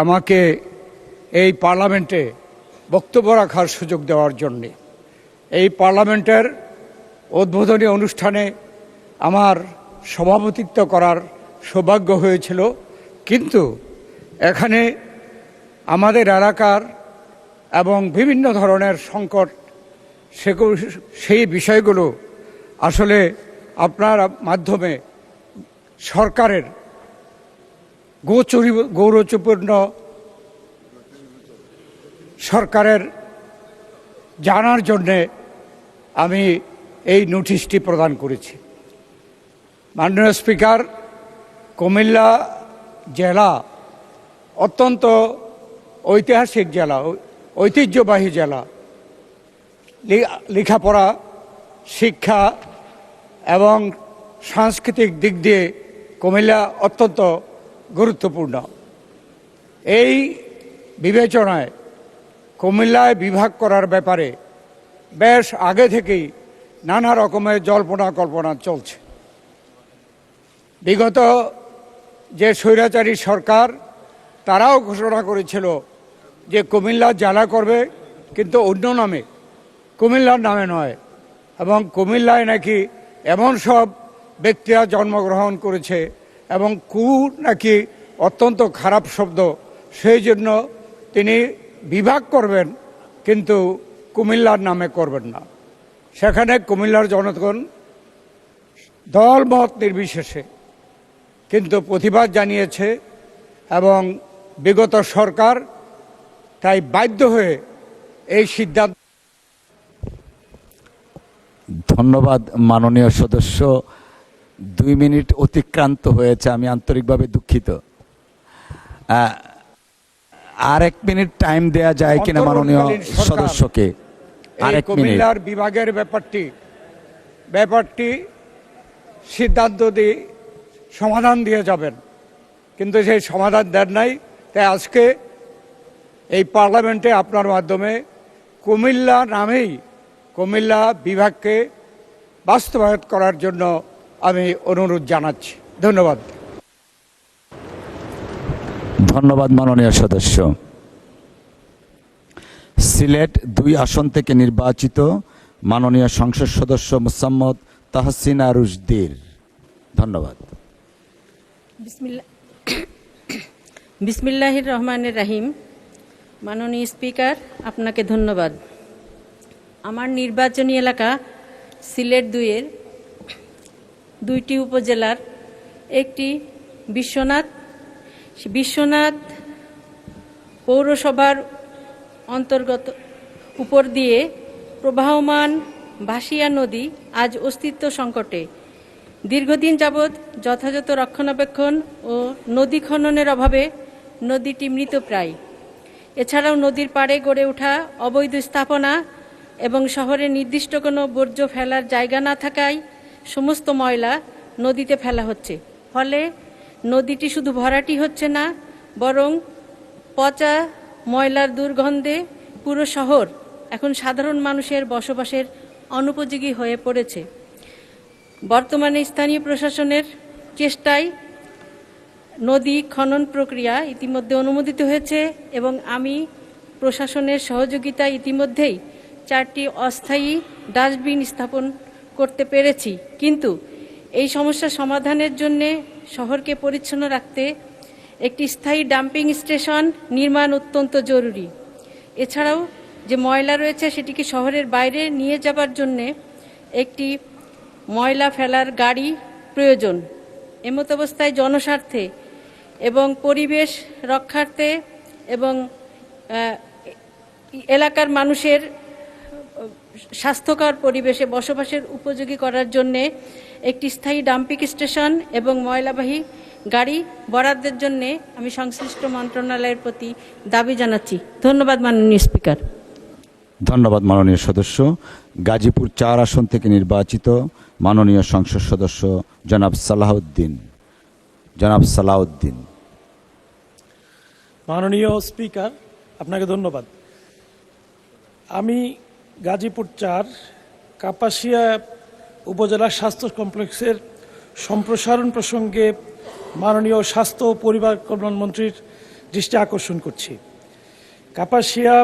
আমাকে এই পার্লামেন্টে বক্তব্য রাখার সুযোগ দেওয়ার জন্যে। এই পার্লামেন্টের উদ্বোধনী অনুষ্ঠানে আমার সভাপতিত্ব করার সৌভাগ্য হয়েছিল, কিন্তু এখানে আমাদের এলাকার এবং বিভিন্ন ধরনের সংকট সেই বিষয়গুলো আসলে আপনার মাধ্যমে সরকারের গৌরবপূর্ণ সরকারের জানার জন্যে আমি এই নোটিশটি প্রদান করেছি। মাননীয় স্পিকার, কুমিল্লা জেলা অত্যন্ত ঐতিহাসিক জেলা, ঐতিহ্যবাহী জেলা। লেখাপড়া, শিক্ষা এবং সাংস্কৃতিক দিক দিয়ে কুমিল্লা অত্যন্ত গুরুত্বপূর্ণ। এই বিবেচনায় কুমিল্লায় বিভাগ করার ব্যাপারে বেশ আগে থেকেই নানা রকমের জল্পনা কল্পনা চলছে। বিগত যে স্বৈরাচারী সরকার, তারাও ঘোষণা করেছিল যে কুমিল্লা জেলা করবে, কিন্তু অন্য নামে, কুমিল্লার নামে নয়। এবং কুমিল্লায় নাকি এমন সব ব্যক্তিরা জন্মগ্রহণ করেছে এবং নাকি অত্যন্ত খারাপ শব্দ, সেই জন্য তিনি বিভাগ করবেন কিন্তু কুমিল্লার নামে করবেন না। সেখানে কুমিল্লার জনগণ দলমত নির্বিশেষে কিন্তু প্রতিবাদ জানিয়েছে এবং বিগত সরকার তাই বাধ্য হয়ে এই সিদ্ধান্ত। ধন্যবাদ মাননীয় সদস্য। 2 মিনিট অতিক্রান্ত হয়েছে, আমি আন্তরিকভাবে দুঃখিত। আর 1 মিনিট টাইম দেয়া যায় কিনা মাননীয় সদস্যকে? আর 1 মিনিট। কুমিল্লার বিভাগের ব্যাপারটি সিদ্ধান্ত দিয়ে সমাধান দিয়ে যাবেন, কিন্তু সেই সমাধান দেন নাই। তাই আজকে এই পার্লামেন্টে আপনার মাধ্যমে কুমিল্লা নামেই কুমিল্লা বিভাগকে বাস্তবায়ন করার জন্য আমি অনুরোধ জানাচ্ছি। ধন্যবাদ। ধন্যবাদ মাননীয় সদস্য। সিলেট 2 আসন থেকে নির্বাচিত মাননীয় সংসদ সদস্য মোসাম্মদ তাহসিনা রুশদীর। ধন্যবাদ। বিসমিল্লাহির রহমানির রহিম। মাননীয় স্পিকার, আপনাকে ধন্যবাদ। আমার নির্বাচনী এলাকা সিলেট 2-এর 2টি উপজেলার একটি বিশ্বনাথ পৌরসভার অন্তর্গত উপর দিয়ে প্রবাহমান ভাসিয়া নদী আজ অস্তিত্ব সংকটে। দীর্ঘদিন যাবৎ যথাযথ রক্ষণাবেক্ষণ ও নদী খননের অভাবে নদীটি মৃতপ্রায়। এছাড়াও নদীর পাড়ে গড়ে ওঠা অবৈধ স্থাপনা এবং শহরে নির্দিষ্ট কোনো বর্জ্য ফেলার জায়গা না থাকায় সমস্ত ময়লা নদীতে ফেলা হচ্ছে। ফলে নদীটি শুধু ভরাটি হচ্ছে না, বরং পচা ময়লার দুর্গন্ধে পুরো শহর এখন সাধারণ মানুষের বসবাসের অনুপযোগী হয়ে পড়েছে। বর্তমানে স্থানীয় প্রশাসনের চেষ্টায় নদী খনন প্রক্রিয়া ইতিমধ্যে অনুমোদিত হয়েছে এবং আমি প্রশাসনের সহযোগিতায় ইতিমধ্যেই 4টি অস্থায়ী ডাস্টবিন স্থাপন করতে পেরেছি। কিন্তু এই সমস্যা সমাধানের জন্য শহরকে পরিচ্ছন্ন রাখতে একটি স্থায়ী ডাম্পিং স্টেশন নির্মাণ অত্যন্ত জরুরি। এছাড়াও যে ময়লা রয়েছে সেটিকে শহরের বাইরে নিয়ে যাবার জন্য একটি ময়লা ফেলার গাড়ি প্রয়োজন। এমতাবস্থায় জনস্বার্থে এবং পরিবেশ রক্ষার্থে এবং এলাকার মানুষের স্বাস্থ্যকর পরিবেশে বসবাসের উপযোগী করার জন্য একটি স্থায়ী ডাম্পিং স্টেশন এবং ময়লাবাহী গাড়ি বরাদ্দের জন্য আমি সংশ্লিষ্ট মন্ত্রণালয়ের প্রতি দাবি জানাচ্ছি। ধন্যবাদ মাননীয় স্পিকার। ধন্যবাদ মাননীয় সদস্য। গাজীপুর 4 আসন থেকে নির্বাচিত মাননীয় সংসদ সদস্য জনাব সালাউদ্দিন। মাননীয় স্পিকার, আপনাকে ধন্যবাদ। আমি গাজীপুর 4 কাপাসিয়া উপজেলা স্বাস্থ্য কমপ্লেক্সের সম্প্রসারণ প্রসঙ্গে মাননীয় স্বাস্থ্য ও পরিবার কল্যাণ মন্ত্রীর দৃষ্টি আকর্ষণ করছি। কাপাসিয়া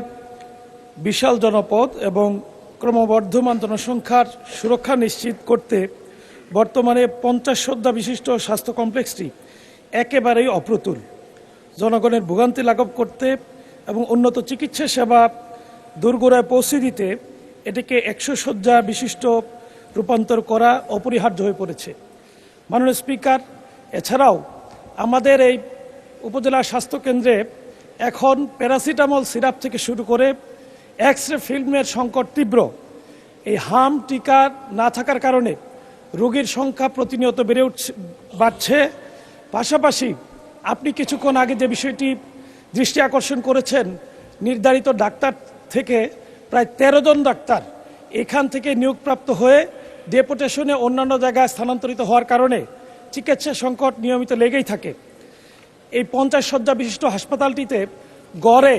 বিশাল জনপদ এবং ক্রমবর্ধমান জনসংখ্যার সুরক্ষা নিশ্চিত করতে বর্তমানে 50 শয্যা বিশিষ্ট স্বাস্থ্য কমপ্লেক্সটি একেবারেই অপ্রতুল। জনগণের ভোগান্তি লাঘব করতে এবং উন্নত চিকিৎসা সেবা দোরগোড়ায় পৌঁছে দিতে এটিকে 100 শয্যা বিশিষ্ট রূপান্তর করা অপরিহার্য হয়ে পড়েছে। মাননীয় স্পিকার, এছাড়াও আমাদের এই উপজেলা স্বাস্থ্যকেন্দ্রে এখন প্যারাসিটামল সিরাপ থেকে শুরু করে এক্স রে ফিল্মের সংকট তীব্র। এই হাম টিকা না থাকার কারণে রোগীর সংখ্যা প্রতিনিয়ত বাড়ছে। পাশাপাশি আপনি কিছুক্ষণ আগে যে বিষয়টি দৃষ্টি আকর্ষণ করেছেন, নির্ধারিত ডাক্তার থেকে প্রায় 13 জন ডাক্তার এখান থেকে নিয়োগপ্রাপ্ত হয়ে ডেপুটেশনে অন্যান্য জায়গায় স্থানান্তরিত হওয়ার কারণে চিকিৎসা সংকট নিয়মিত লেগেই থাকে। এই 50 শয্যা বিশিষ্ট হাসপাতালটিতে গড়ে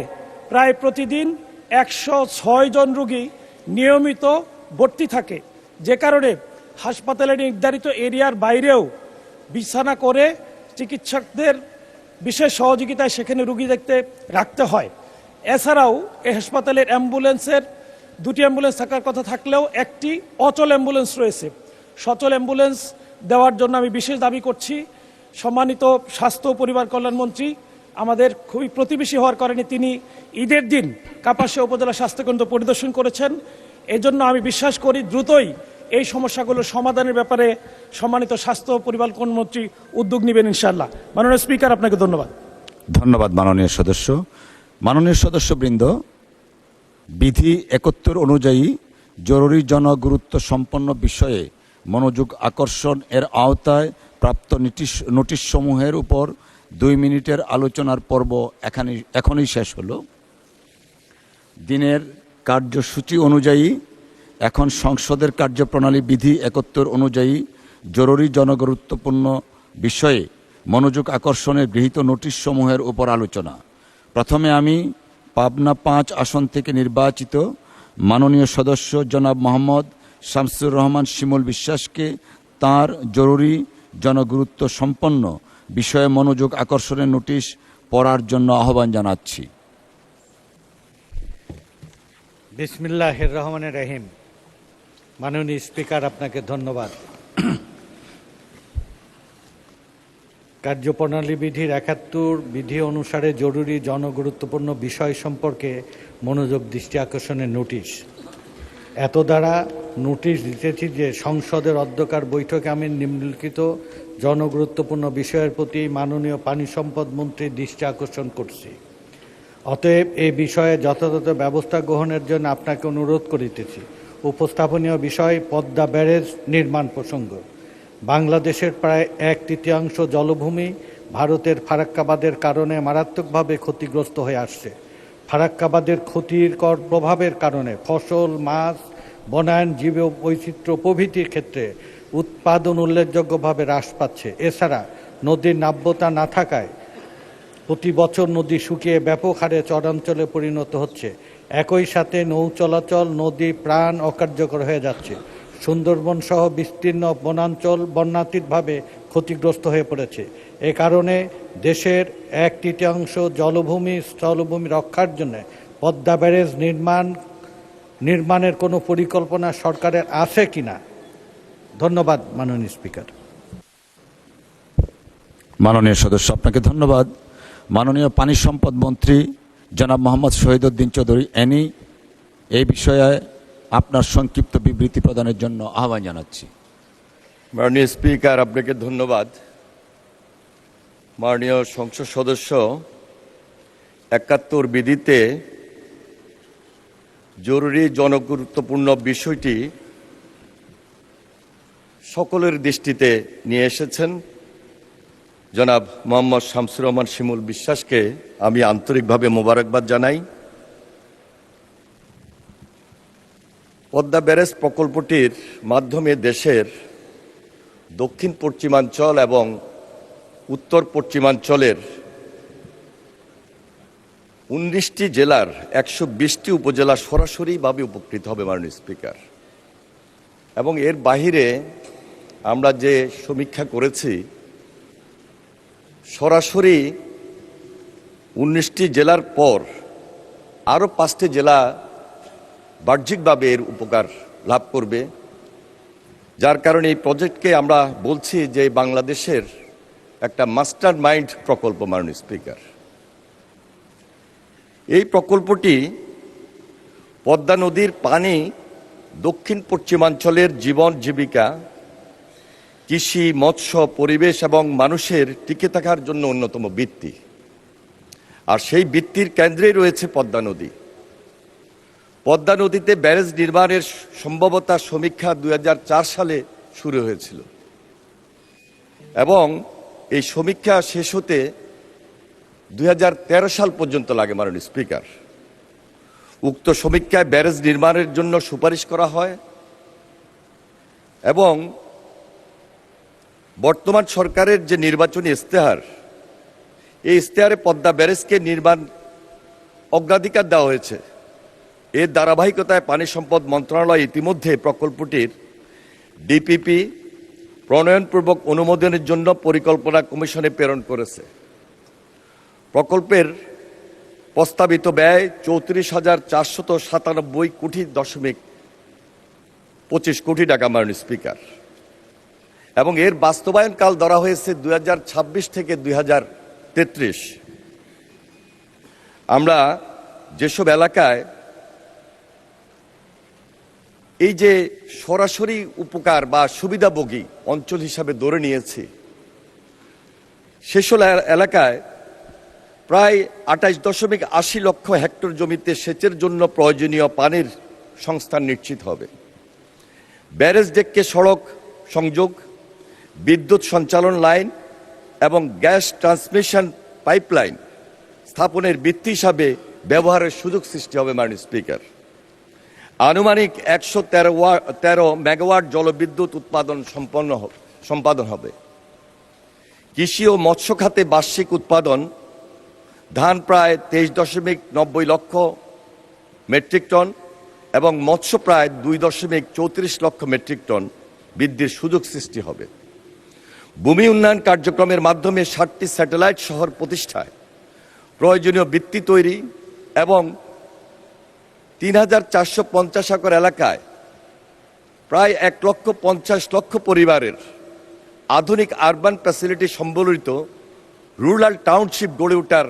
প্রায় প্রতিদিন 106 জন রোগী নিয়মিত ভর্তি থাকে, যে কারণে হাসপাতালের নির্ধারিত এরিয়ার বাইরেও বিছানা করে চিকিৎসকদের বিশেষ সহযোগিতায় সেখানে রোগী দেখতে রাখতে হয়। এছাড়াও এই হাসপাতালের অ্যাম্বুলেন্সের 2টি অ্যাম্বুলেন্স থাকার কথা থাকলেও একটি অচল অ্যাম্বুলেন্স রয়েছে। সচল অ্যাম্বুলেন্স দেওয়ার জন্য আমি বিশেষ দাবি করছি। সম্মানিত স্বাস্থ্য ও পরিবার কল্যাণ মন্ত্রী আমাদের খুবই প্রতিবেশী হওয়ার কারণে তিনি ঈদের দিন কাপাসিয়া উপজেলা স্বাস্থ্যকেন্দ্র পরিদর্শন করেছেন। এজন্য আমি বিশ্বাস করি দ্রুতই এই সমস্যাগুলোর সমাধানের ব্যাপারে সম্মানিত স্বাস্থ্য ও পরিবার কল্যাণ মন্ত্রী উদ্যোগ নেবেন ইনশাআল্লাহ। মাননীয় স্পিকার, আপনাকে ধন্যবাদ। ধন্যবাদ মাননীয় সদস্য। মাননীয় সদস্যবৃন্দ, বিধি 71 অনুযায়ী জরুরি জনগুরুত্ব সম্পন্ন বিষয়ে মনোযোগ আকর্ষণ এর আওতায় প্রাপ্ত নোটিশ সমূহের উপর 2 মিনিটের আলোচনার পর্ব এখনই শেষ হলো। দিনের কার্যসূচি অনুযায়ী এখন সংসদের কার্যপ্রণালী বিধি 71 অনুযায়ী জরুরি জনগুরুত্বপূর্ণ বিষয়ে মনোযোগ আকর্ষণের গৃহীত নোটিশ সমূহের উপর আলোচনা। প্রথমে আমি পাবনা 5 আসন থেকে নির্বাচিত মাননীয় সদস্য জনাব মোহাম্মদ শামসুর রহমান শিমুল বিশ্বাসকে তার জরুরি জনগুরুত্ব সম্পন্ন বিষয়ে মনোযোগ আকর্ষণের নোটিশ পড়ার জন্য আহ্বান জানাচ্ছি। বিসমিল্লাহির রহমানির রহিম। মাননীয় স্পিকার, আপনাকে ধন্যবাদ। কার্যপ্রণালী বিধির 71 বিধি অনুসারে জরুরি জনগুরুত্বপূর্ণ বিষয় সম্পর্কে মনোযোগ দৃষ্টি আকর্ষণের নোটিশ। এত দ্বারা নোটিশ দিতেছি যে সংসদের অধ্যকার বৈঠকে আমি নিম্নলিখিত জনগুরুত্বপূর্ণ বিষয়ের প্রতি মাননীয় পানি সম্পদ মন্ত্রীর দৃষ্টি আকর্ষণ করছি। অতএব এই বিষয়ে যথাযথ ব্যবস্থা গ্রহণের জন্য আপনাকে অনুরোধ করিতেছি। উপস্থাপনীয় বিষয় পদ্মা ব্যারেজ নির্মাণ প্রসঙ্গ। বাংলাদেশের প্রায় 1/3 জলভূমি ভারতের ফারাক্কাবাদের কারণে মারাত্মকভাবে ক্ষতিগ্রস্ত হয়ে আসছে। ফারাক্কাবাদের ক্ষতিকর প্রভাবের কারণে ফসল, মাছ, বনায়ন, জীব বৈচিত্র্য প্রভৃতির ক্ষেত্রে উৎপাদন উল্লেখযোগ্যভাবে হ্রাস পাচ্ছে। এছাড়া নদীর নাব্যতা না থাকায় প্রতি বছর নদী শুকিয়ে ব্যাপক হারে চরাঞ্চলে পরিণত হচ্ছে। একই সাথে নৌ চলাচল, নদী প্রাণ অকার্যকর হয়ে যাচ্ছে। সুন্দরবন সহ বিস্তীর্ণ বনাঞ্চল বন্যাতীতভাবে ক্ষতিগ্রস্ত হয়ে পড়েছে। এ কারণে দেশের 1/3 জলভূমি স্থলভূমি রক্ষার জন্য পদ্মা ব্যারেজ নির্মাণের কোনো পরিকল্পনা সরকারের আছে কিনা? ধন্যবাদ মাননীয় স্পিকার। মাননীয় সদস্য, আপনাকে ধন্যবাদ। মাননীয় পানি সম্পদ মন্ত্রী জনাব মোহাম্মদ শহীদউদ্দিন চৌধুরী এনি এই বিষয়ে আপনার সংক্ষিপ্ত বিবৃতি প্রদানের জন্য আহ্বান জানাচ্ছি। মাননীয় স্পিকার, আপনাকে ধন্যবাদ। মাননীয় সংসদ সদস্য 71 বিধিতে জরুরি জনগুরুত্বপূর্ণ বিষয়টি সকলের দৃষ্টিতে নিয়ে এসেছেন। জনাব মোহাম্মদ শামসুর রহমান শিমুল বিশ্বাসকে আমি আন্তরিকভাবে মোবারকবাদ জানাই। পদ্মা ব্যারেজ প্রকল্পটির মাধ্যমে দেশের দক্ষিণ পশ্চিমাঞ্চল এবং উত্তর পশ্চিমাঞ্চলের 19টি জেলার 120টি উপজেলা সরাসরিভাবে উপকৃত হবে মাননীয় স্পিকার। এবং এর বাহিরে আমরা যে সমীক্ষা করেছি, সরাসরি 19টি জেলার পর আরও 5টি জেলা বাহ্যিকভাবে এর উপকার লাভ করবে, যার কারণে এই প্রজেক্টকে আমরা বলছি যে বাংলাদেশের একটা মাস্টার মাইন্ড প্রকল্প মাননীয় স্পিকার। এই প্রকল্পটি পদ্মা নদীর পানি দক্ষিণ পশ্চিমাঞ্চলের জীবন জীবিকা, কৃষি, মৎস্য, পরিবেশ এবং মানুষের টিকে থাকার জন্য অন্যতম ভিত্তি। আর সেই ভিত্তির কেন্দ্রেই রয়েছে পদ্মা নদী। পদ্মা নদীতে ব্যারেজ নির্মাণের সম্ভাব্যতা সমীক্ষা 2004 সালে শুরু হয়েছিল এবং এই সমীক্ষা শেষ হতে 2013 সাল পর্যন্ত লাগে মাননীয় স্পিকার। উক্ত সমীক্ষায় ব্যারেজ নির্মাণের জন্য সুপারিশ করা হয় এবং বর্তমান সরকারের যে নির্বাচনী ইশতেহার, এই ইশতেহারে পদ্মা ব্যারেজকে নির্মাণ অগ্রাধিকার দেওয়া হয়েছে। এর ধারাবাহিকতায় পানি সম্পদ মন্ত্রণালয় ইতিমধ্যে প্রকল্পটির ডিপিপি প্রণয়নপূর্বক অনুমোদনের জন্য পরিকল্পনা কমিশনে প্রেরণ করেছে। প্রকল্পের প্রস্তাবিত ব্যয় 34,497.25 কোটি টাকা মাননীয় স্পিকার, এবং এর বাস্তবায়ন কাল ধরা হয়েছে 2026 থেকে 2033। আমরা যেসব এলাকায় এই যে সরাসরি উপকার বা সুবিধাভোগী অঞ্চল হিসাবে ধরে নিয়েছি, সেসব এলাকায় প্রায় 28.80 লক্ষ হেক্টর জমিতে সেচের জন্য প্রয়োজনীয় পানির সংস্থান নিশ্চিত হবে। ব্যারেজ ডেককে সড়ক সংযোগ, বিদ্যুৎ সঞ্চালন লাইন এবং গ্যাস ট্রান্সমিশন পাইপলাইন স্থাপনের ভিত্তি হিসাবে ব্যবহারের সুযোগ সৃষ্টি হবে মাননীয় স্পিকার। আনুমানিক 113 মেগাওয়াট জলবিদ্যুৎ উৎপাদন সম্পাদন হবে। কৃষি ও মৎস্য খাতে বার্ষিক উৎপাদন ধান প্রায় 23.90 লক্ষ মেট্রিক টন এবং মৎস্য প্রায় 2.34 লক্ষ মেট্রিক টন বৃদ্ধির সুযোগ সৃষ্টি হবে। ভূমি উন্নয়ন কার্যক্রমের মাধ্যমে 7টি স্যাটেলাইট শহর প্রতিষ্ঠায় প্রয়োজনীয় ভিত্তি তৈরি এবং 3,450 একর এলাকায় প্রায় 1,50,00,000 পরিবারের আধুনিক আরবান ফ্যাসিলিটি সম্বলিত রুরাল টাউনশিপ গড়ে ওঠার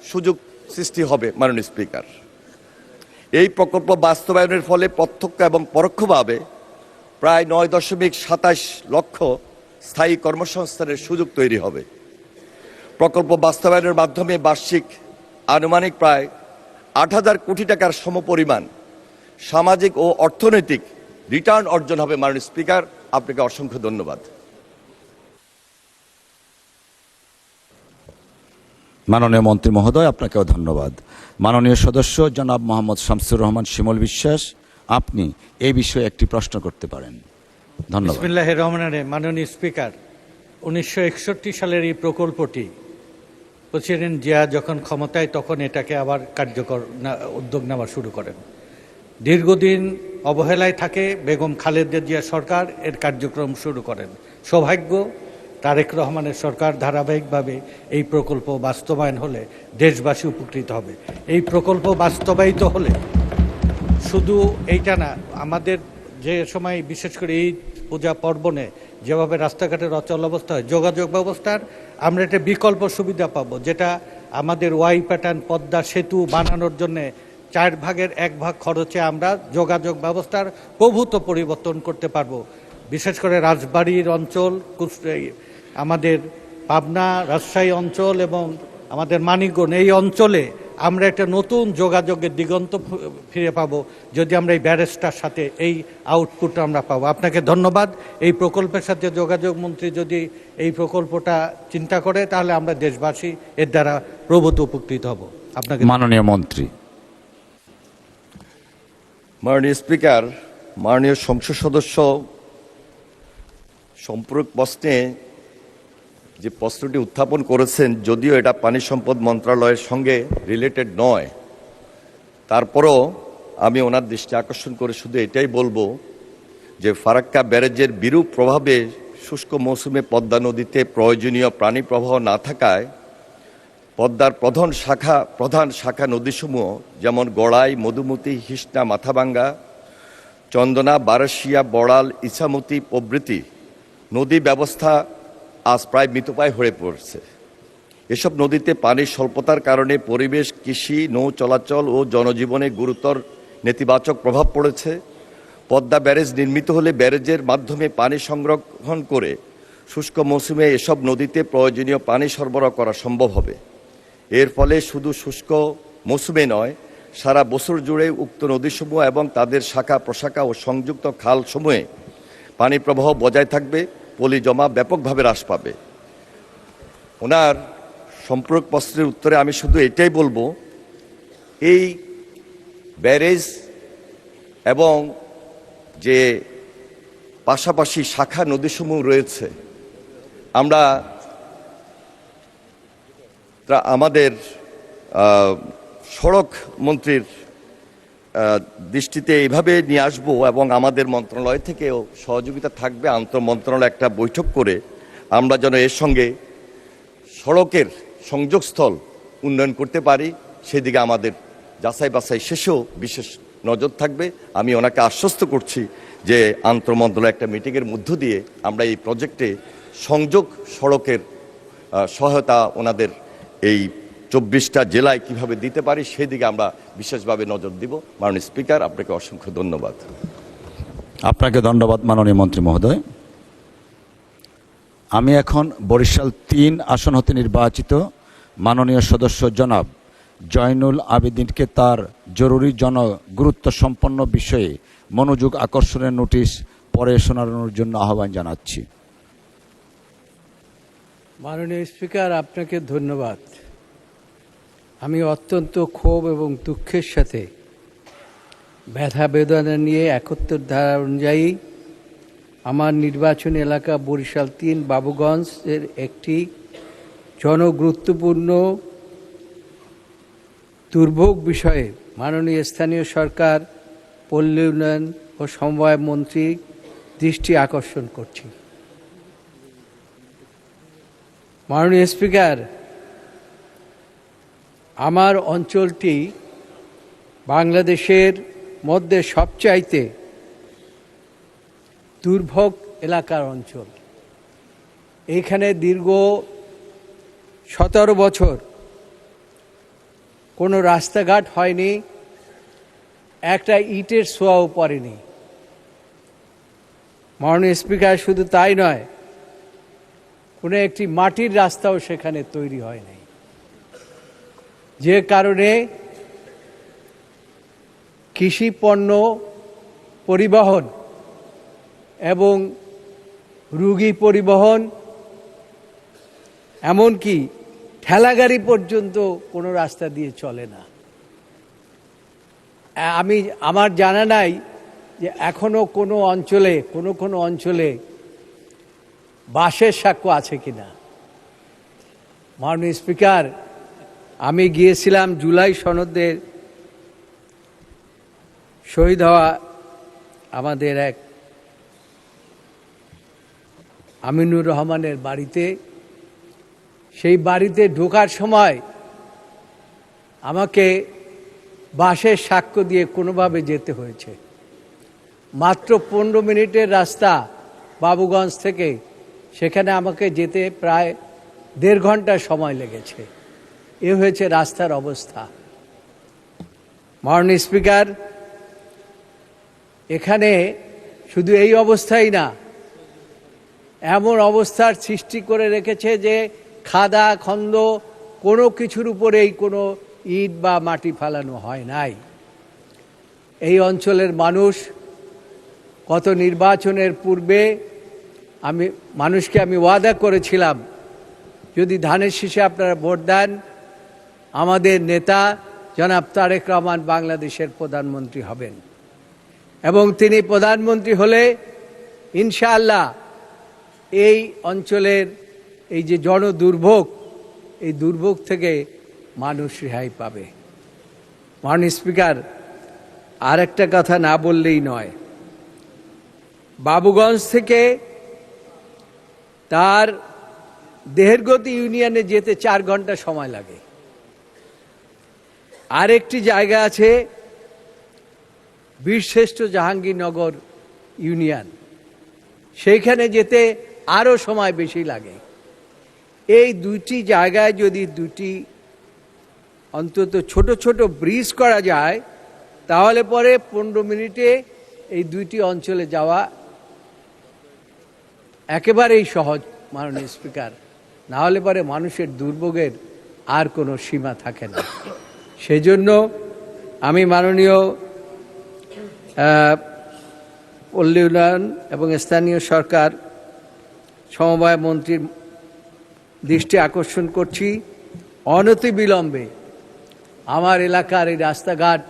সুযোগ সৃষ্টি হবে মাননীয় স্পিকার। এই প্রকল্প বাস্তবায়নের ফলে প্রত্যক্ষ এবং পরোক্ষভাবে প্রায় 9.27 লক্ষ স্থায়ী কর্মসংস্থানের সুযোগ তৈরি হবে। প্রকল্প বাস্তবায়নের মাধ্যমে বার্ষিক আনুমানিক প্রায় 8,000 কোটি টাকার সমপরিমাণ সামাজিক ও অর্থনৈতিক রিটার্ন অর্জন হবে মাননীয় স্পিকার। আপনাকে অসংখ্য ধন্যবাদ। মাননীয় মন্ত্রী মহোদয়, আপনাকেও ধন্যবাদ। মাননীয় সদস্য জনাব মোহাম্মদ শামসুর রহমান শিমুল বিশ্বাস, আপনি এই বিষয়ে একটি প্রশ্ন করতে পারেন। ধন্যবাদ। বিসমিল্লাহির রহমানির রহিম। মাননীয় স্পিকার, 1961 সালের এই প্রকল্পটি প্রেসিডেন্ট জিয়া যখন ক্ষমতায় তখন এটাকে আবার কার্যকর উদ্যোগ নেওয়া শুরু করেন। দীর্ঘদিন অবহেলায় থাকে বেগম খালেদা জিয়া সরকার এর কার্যক্রম শুরু করেন। সৌভাগ্য তারেক রহমানের সরকার ধারাবাহিকভাবে এই প্রকল্প বাস্তবায়ন হলে দেশবাসী উপকৃত হবে। এই প্রকল্প বাস্তবায়িত হলে শুধু এইটা না, আমাদের যে সময় বিশেষ করে এই পূজা পার্বণে যেভাবে রাস্তাঘাটের অচল অবস্থা হয়, যোগাযোগ ব্যবস্থার আমরা একটা বিকল্প সুবিধা পাবো, যেটা আমাদের ওয়াই প্যাটার্ন পদ্মা সেতু বানানোর জন্যে 1/4 খরচে আমরা যোগাযোগ ব্যবস্থার প্রভূত পরিবর্তন করতে পারবো। বিশেষ করে রাজবাড়ির অঞ্চল, আমাদের পাবনা রাজশাহী অঞ্চল এবং আমাদের মানিকগঞ্জ এই অঞ্চলে আমরা একটা নতুন যোগাযোগের দিগন্ত ফিরে পাবো যদি আমরা এই ব্যারেজটার সাথে এই আউটপুট আমরা পাবো। আপনাকে ধন্যবাদ। এই প্রকল্পের সাথে যোগাযোগ মন্ত্রী যদি এই প্রকল্পটা চিন্তা করে তাহলে আমরা দেশবাসী এর দ্বারা প্রভূত উপকৃত হব। আপনাকে মাননীয় মন্ত্রী। মাননীয় স্পিকার, মাননীয় সংসদ সদস্য সম্পর্ক প্রশ্নে যে প্রশ্নটি উত্থাপন করেছেন, যদিও এটা পানি সম্পদ মন্ত্রণালয়ের সঙ্গে রিলেটেড নয়, তারপরও আমি ওনার দৃষ্টি আকর্ষণ করে শুধু এটাই বলবো যে ফারাক্কা ব্যারেজের বিরূপ প্রভাবে শুষ্ক মৌসুমে পদ্মা নদীতে প্রয়োজনীয় পানি প্রবাহ না থাকায় পদ্মার প্রধান শাখা নদীসমূহ যেমন গড়াই, মধুমতি, হিসনা, মাথাভাঙ্গা, চন্দনা, বারাসিয়া, বড়াল, ইছামতি প্রভৃতি নদী ব্যবস্থা আজ প্রায় মৃতপ্রায় হয়ে পড়ছে। এসব নদীতে পানির স্বল্পতার কারণে পরিবেশ, কৃষি, নৌ চলাচল ও জনজীবনে গুরুতর নেতিবাচক প্রভাব পড়েছে। পদ্মা ব্যারেজ নির্মিত হলে ব্যারেজের মাধ্যমে পানি সংরক্ষণ করে শুষ্ক মৌসুমে এসব নদীতে প্রয়োজনীয় পানি সরবরাহ করা সম্ভব হবে। এর ফলে শুধু শুষ্ক মৌসুমে নয়, সারা বছর জুড়ে উক্ত নদীসমূহ এবং তাদের শাখা প্রশাখা ও সংযুক্ত খালসমূহে পানি প্রবাহ বজায় থাকবে, পলি জমা ব্যাপকভাবে হ্রাস পাবে। ওনার সম্পূরক প্রশ্নের উত্তরে আমি শুধু এটাই বলবো, এই ব্যারেজ এবং যে পাশাপাশি শাখা নদীসমূহ রয়েছে, আমরা আমাদের সড়ক মন্ত্রীর দৃষ্টিতে এইভাবে নিয়ে আসবো এবং আমাদের মন্ত্রণালয় থেকেও সহযোগিতা থাকবে। আন্তঃ মন্ত্রণালয় একটা বৈঠক করে আমরা যেন এর সঙ্গে সড়কের সংযোগস্থল উন্নয়ন করতে পারি, সেদিকে আমাদের যাচাই বাছাই শেষেও বিশেষ নজর থাকবে। আমি ওনাকে আশ্বস্ত করছি যে আন্তঃমন্ত্রণালয় একটা মিটিংয়ের মধ্য দিয়ে আমরা এই প্রজেক্টে সংযোগ সড়কের সহায়তা ওনাদের এই 24টা জেলায় কিভাবে দিতে পারি সেদিকে আমরা বিশেষভাবে নজর দিব। মাননীয় স্পিকার, আপনাকে অসংখ্য ধন্যবাদ। আপনাকে ধন্যবাদ মাননীয় মন্ত্রী মহোদয়। আমি এখন বরিশাল 3 আসন হতে নির্বাচিত মাননীয় সদস্য জনাব জয়নুল আবেদিনকে তার জরুরি জনগুরুত্ব সম্পন্ন বিষয়ে মনোযোগ আকর্ষণের নোটিশ পরে শোনানোর জন্য আহ্বান জানাচ্ছি। মাননীয় স্পিকার, আপনাকে ধন্যবাদ। আমি অত্যন্ত ক্ষোভ এবং দুঃখের সাথে ব্যথা বেদনা নিয়ে 71 ধারা অনুযায়ী আমার নির্বাচনী এলাকা বরিশাল 3 বাবুগঞ্জের একটি জনগুরুত্বপূর্ণ দুর্ভোগ বিষয়ে মাননীয় স্থানীয় সরকার, পল্লী উন্নয়ন ও সমবায় মন্ত্রী দৃষ্টি আকর্ষণ করছি। মাননীয় স্পিকার, আমার অঞ্চলটি বাংলাদেশের মধ্যে সবচাইতে দুর্ভোগ এলাকার অঞ্চল। এইখানে দীর্ঘ 17 বছর কোনো রাস্তাঘাট হয়নি, একটা ইটের ছোঁয়াও পড়েনি। মাননীয় স্পিকার, শুধু তাই নয়, কোনো একটি মাটির রাস্তাও সেখানে তৈরি হয়নি, যে কারণে কৃষি পণ্য পরিবহন এবং রুগী পরিবহন, এমনকি ঠেলাগাড়ি পর্যন্ত কোনো রাস্তা দিয়ে চলে না। আমার জানা নাই যে এখনো কোনো অঞ্চলে বাসের সাক্ষ্য আছে কিনা। মাননীয় স্পিকার, আমি গিয়েছিলাম জুলাই সনদের শহীদ হওয়া আমাদের এক আমিনুর রহমানের বাড়িতে। সেই বাড়িতে ঢোকার সময় আমাকে বাসের সাক্ষ্য দিয়ে কোনোভাবে যেতে হয়েছে। মাত্র 15 মিনিটের রাস্তা বাবুগঞ্জ থেকে, সেখানে আমাকে যেতে প্রায় 1.5 ঘন্টা সময় লেগেছে। এ হয়েছে রাস্তার অবস্থা। মাননীয় স্পিকার, এখানে শুধু এই অবস্থাই না, এমন অবস্থার সৃষ্টি করে রেখেছে যে খাদা খন্দ কোনো কিছুর উপরেই কোনো ইট বা মাটি ফেলানো হয় নাই। এই অঞ্চলের মানুষ গত নির্বাচনের পূর্বে মানুষকে আমি ওয়াদা করেছিলাম, যদি ধানের শীষে আপনারা ভোট দেন, আমাদের নেতা জনাব তারেক রহমান বাংলাদেশের প্রধানমন্ত্রী হবেন, এবং তিনি প্রধানমন্ত্রী হলে ইনশাআল্লাহ এই অঞ্চলের এই যে জনদুর্ভোগ, এই দুর্ভোগ থেকে মানুষ রেহাই পাবে। মাননীয় স্পিকার, আর একটা কথা না বললেই নয়। বাবুগঞ্জ থেকে তার দেহেরগতি ইউনিয়নে যেতে 4 ঘন্টা সময় লাগে। আরেকটি জায়গা আছে বীরশ্রেষ্ঠ জাহাঙ্গীরনগর ইউনিয়ন, সেইখানে যেতে আরও সময় বেশি লাগে। এই দুটি জায়গায় যদি দুটি অন্তত ছোট ছোট ব্রিজ করা যায়, তাহলে পরে 15 মিনিটে এই দুইটি অঞ্চলে যাওয়া একেবারেই সহজ মাননীয় স্পিকার। না হলে পরে মানুষের দুর্ভোগের আর কোনো সীমা থাকে না। সেজন্য আমি মাননীয় পল্লী উন্নয়ন এবং স্থানীয় সরকার সমবায় মন্ত্রীর দৃষ্টি আকর্ষণ করছি, অনতিবিলম্বে আমার এলাকার এই রাস্তাঘাট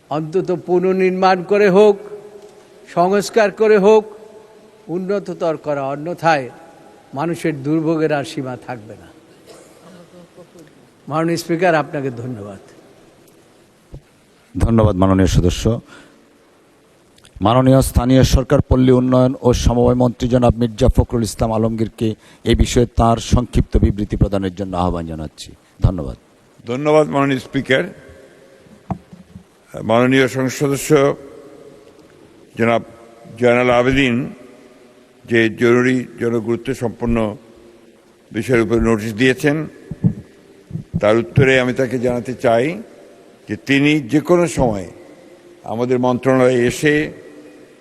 অন্তত পুনর্নির্মাণ করে হোক, সংস্কার করে হোক, উন্নততর করা, অন্যথায় মানুষের দুর্ভোগের আর সীমা থাকবে না। মাননীয় স্পিকার, আপনাকে ধন্যবাদ। ধন্যবাদ মাননীয় সদস্য। মাননীয় স্থানীয় সরকার, পল্লী উন্নয়ন ও সমবায় মন্ত্রী জনাব মির্জা ফখরুল ইসলাম আলমগীরকে এই বিষয়ে তার সংক্ষিপ্ত বিবৃতি প্রদানের জন্য আহ্বান জানাচ্ছি। ধন্যবাদ। ধন্যবাদ মাননীয় স্পিকার। মাননীয় সংসদ সদস্য জনাব জয়নাল আবেদিন যে জরুরি জনগুরুত্ব সম্পন্ন বিষয়ের উপর নোটিশ দিয়েছেন, তার উত্তরে আমি তাকে জানাতে চাই যে তিনি যে কোনো সময় আমাদের মন্ত্রণালয়ে এসে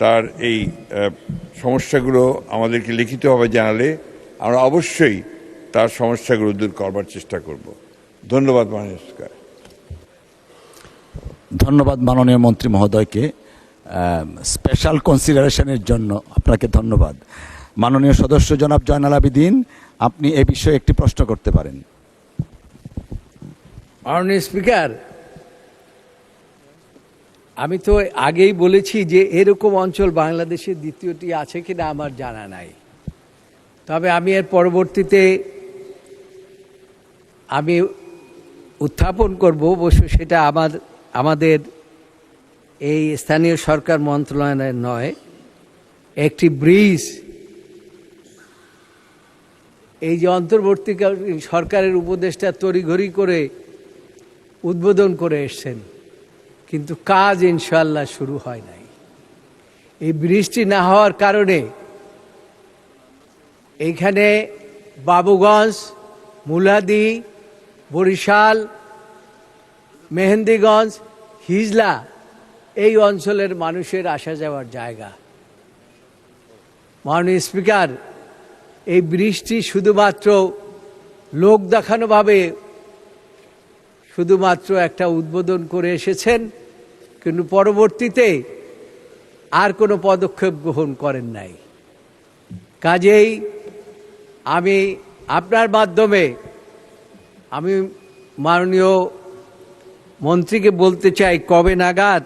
তার এই সমস্যাগুলো আমাদেরকে লিখিতভাবে জানালে আমরা অবশ্যই তার সমস্যাগুলো দূর করবার চেষ্টা করব। ধন্যবাদ মাননীয় স্পিকার। ধন্যবাদ মাননীয় মন্ত্রী মহোদয়কে স্পেশাল কনসিডারেশনের জন্য। আপনাকে ধন্যবাদ। মাননীয় সদস্য জনাব জয়নাল আবেদিন, আপনি এ বিষয়ে একটি প্রশ্ন করতে পারেন। মাননীয় স্পিকার, আমি তো আগেই বলেছি যে এরকম অঞ্চল বাংলাদেশে দ্বিতীয়টি আছে কিনা আমার জানা নাই। তবে আমি এর পরবর্তীতে আমি উত্থাপন করব, অবশ্য সেটা আমাদের এই স্থানীয় সরকার মন্ত্রণালয়ের নয়। একটি ব্রিজ এই যে অন্তর্বর্তী সরকারের উপদেষ্টা তড়িঘড়ি করে উদ্বোধন করে এসছেন, কিন্তু কাজ ইনশাআল্লাহ শুরু হয় নাই। এই বৃষ্টি না হওয়ার কারণে এইখানে বাবুগঞ্জ, মুলাদি, বরিশাল, মেহেন্দিগঞ্জ, হিজলা এই অঞ্চলের মানুষের আসা যাওয়ার জায়গা। মাননীয় স্পিকার, এই বৃষ্টি শুধুমাত্র লোক দেখানোভাবে শুধুমাত্র একটা উদ্বোধন করে এসেছেন, কিন্তু পরবর্তীতে আর কোনো পদক্ষেপ গ্রহণ করেন নাই। কাজেই আমি আপনার মাধ্যমে আমি মাননীয় মন্ত্রীকে বলতে চাই, কবে নাগাদ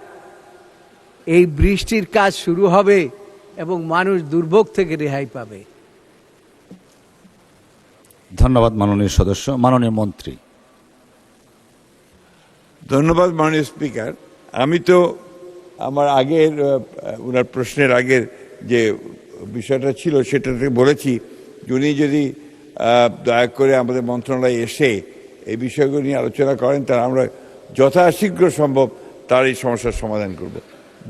এই বৃষ্টির কাজ শুরু হবে এবং মানুষ দুর্ভোগ থেকে রেহাই পাবে। ধন্যবাদ মাননীয় সদস্য। মাননীয় মন্ত্রী। ধন্যবাদ মাননীয় স্পিকার। আমি তো আমার আগের ওনার প্রশ্নের আগের যে বিষয়টা ছিল সেটাতে বলেছি, উনি যদি দয়া করে আমাদের মন্ত্রণালয়ে এসে এই বিষয়গুলো নিয়ে আলোচনা করেন, তাহলে আমরা যথাশীঘ্র সম্ভব তার এই সমস্যার সমাধান করব।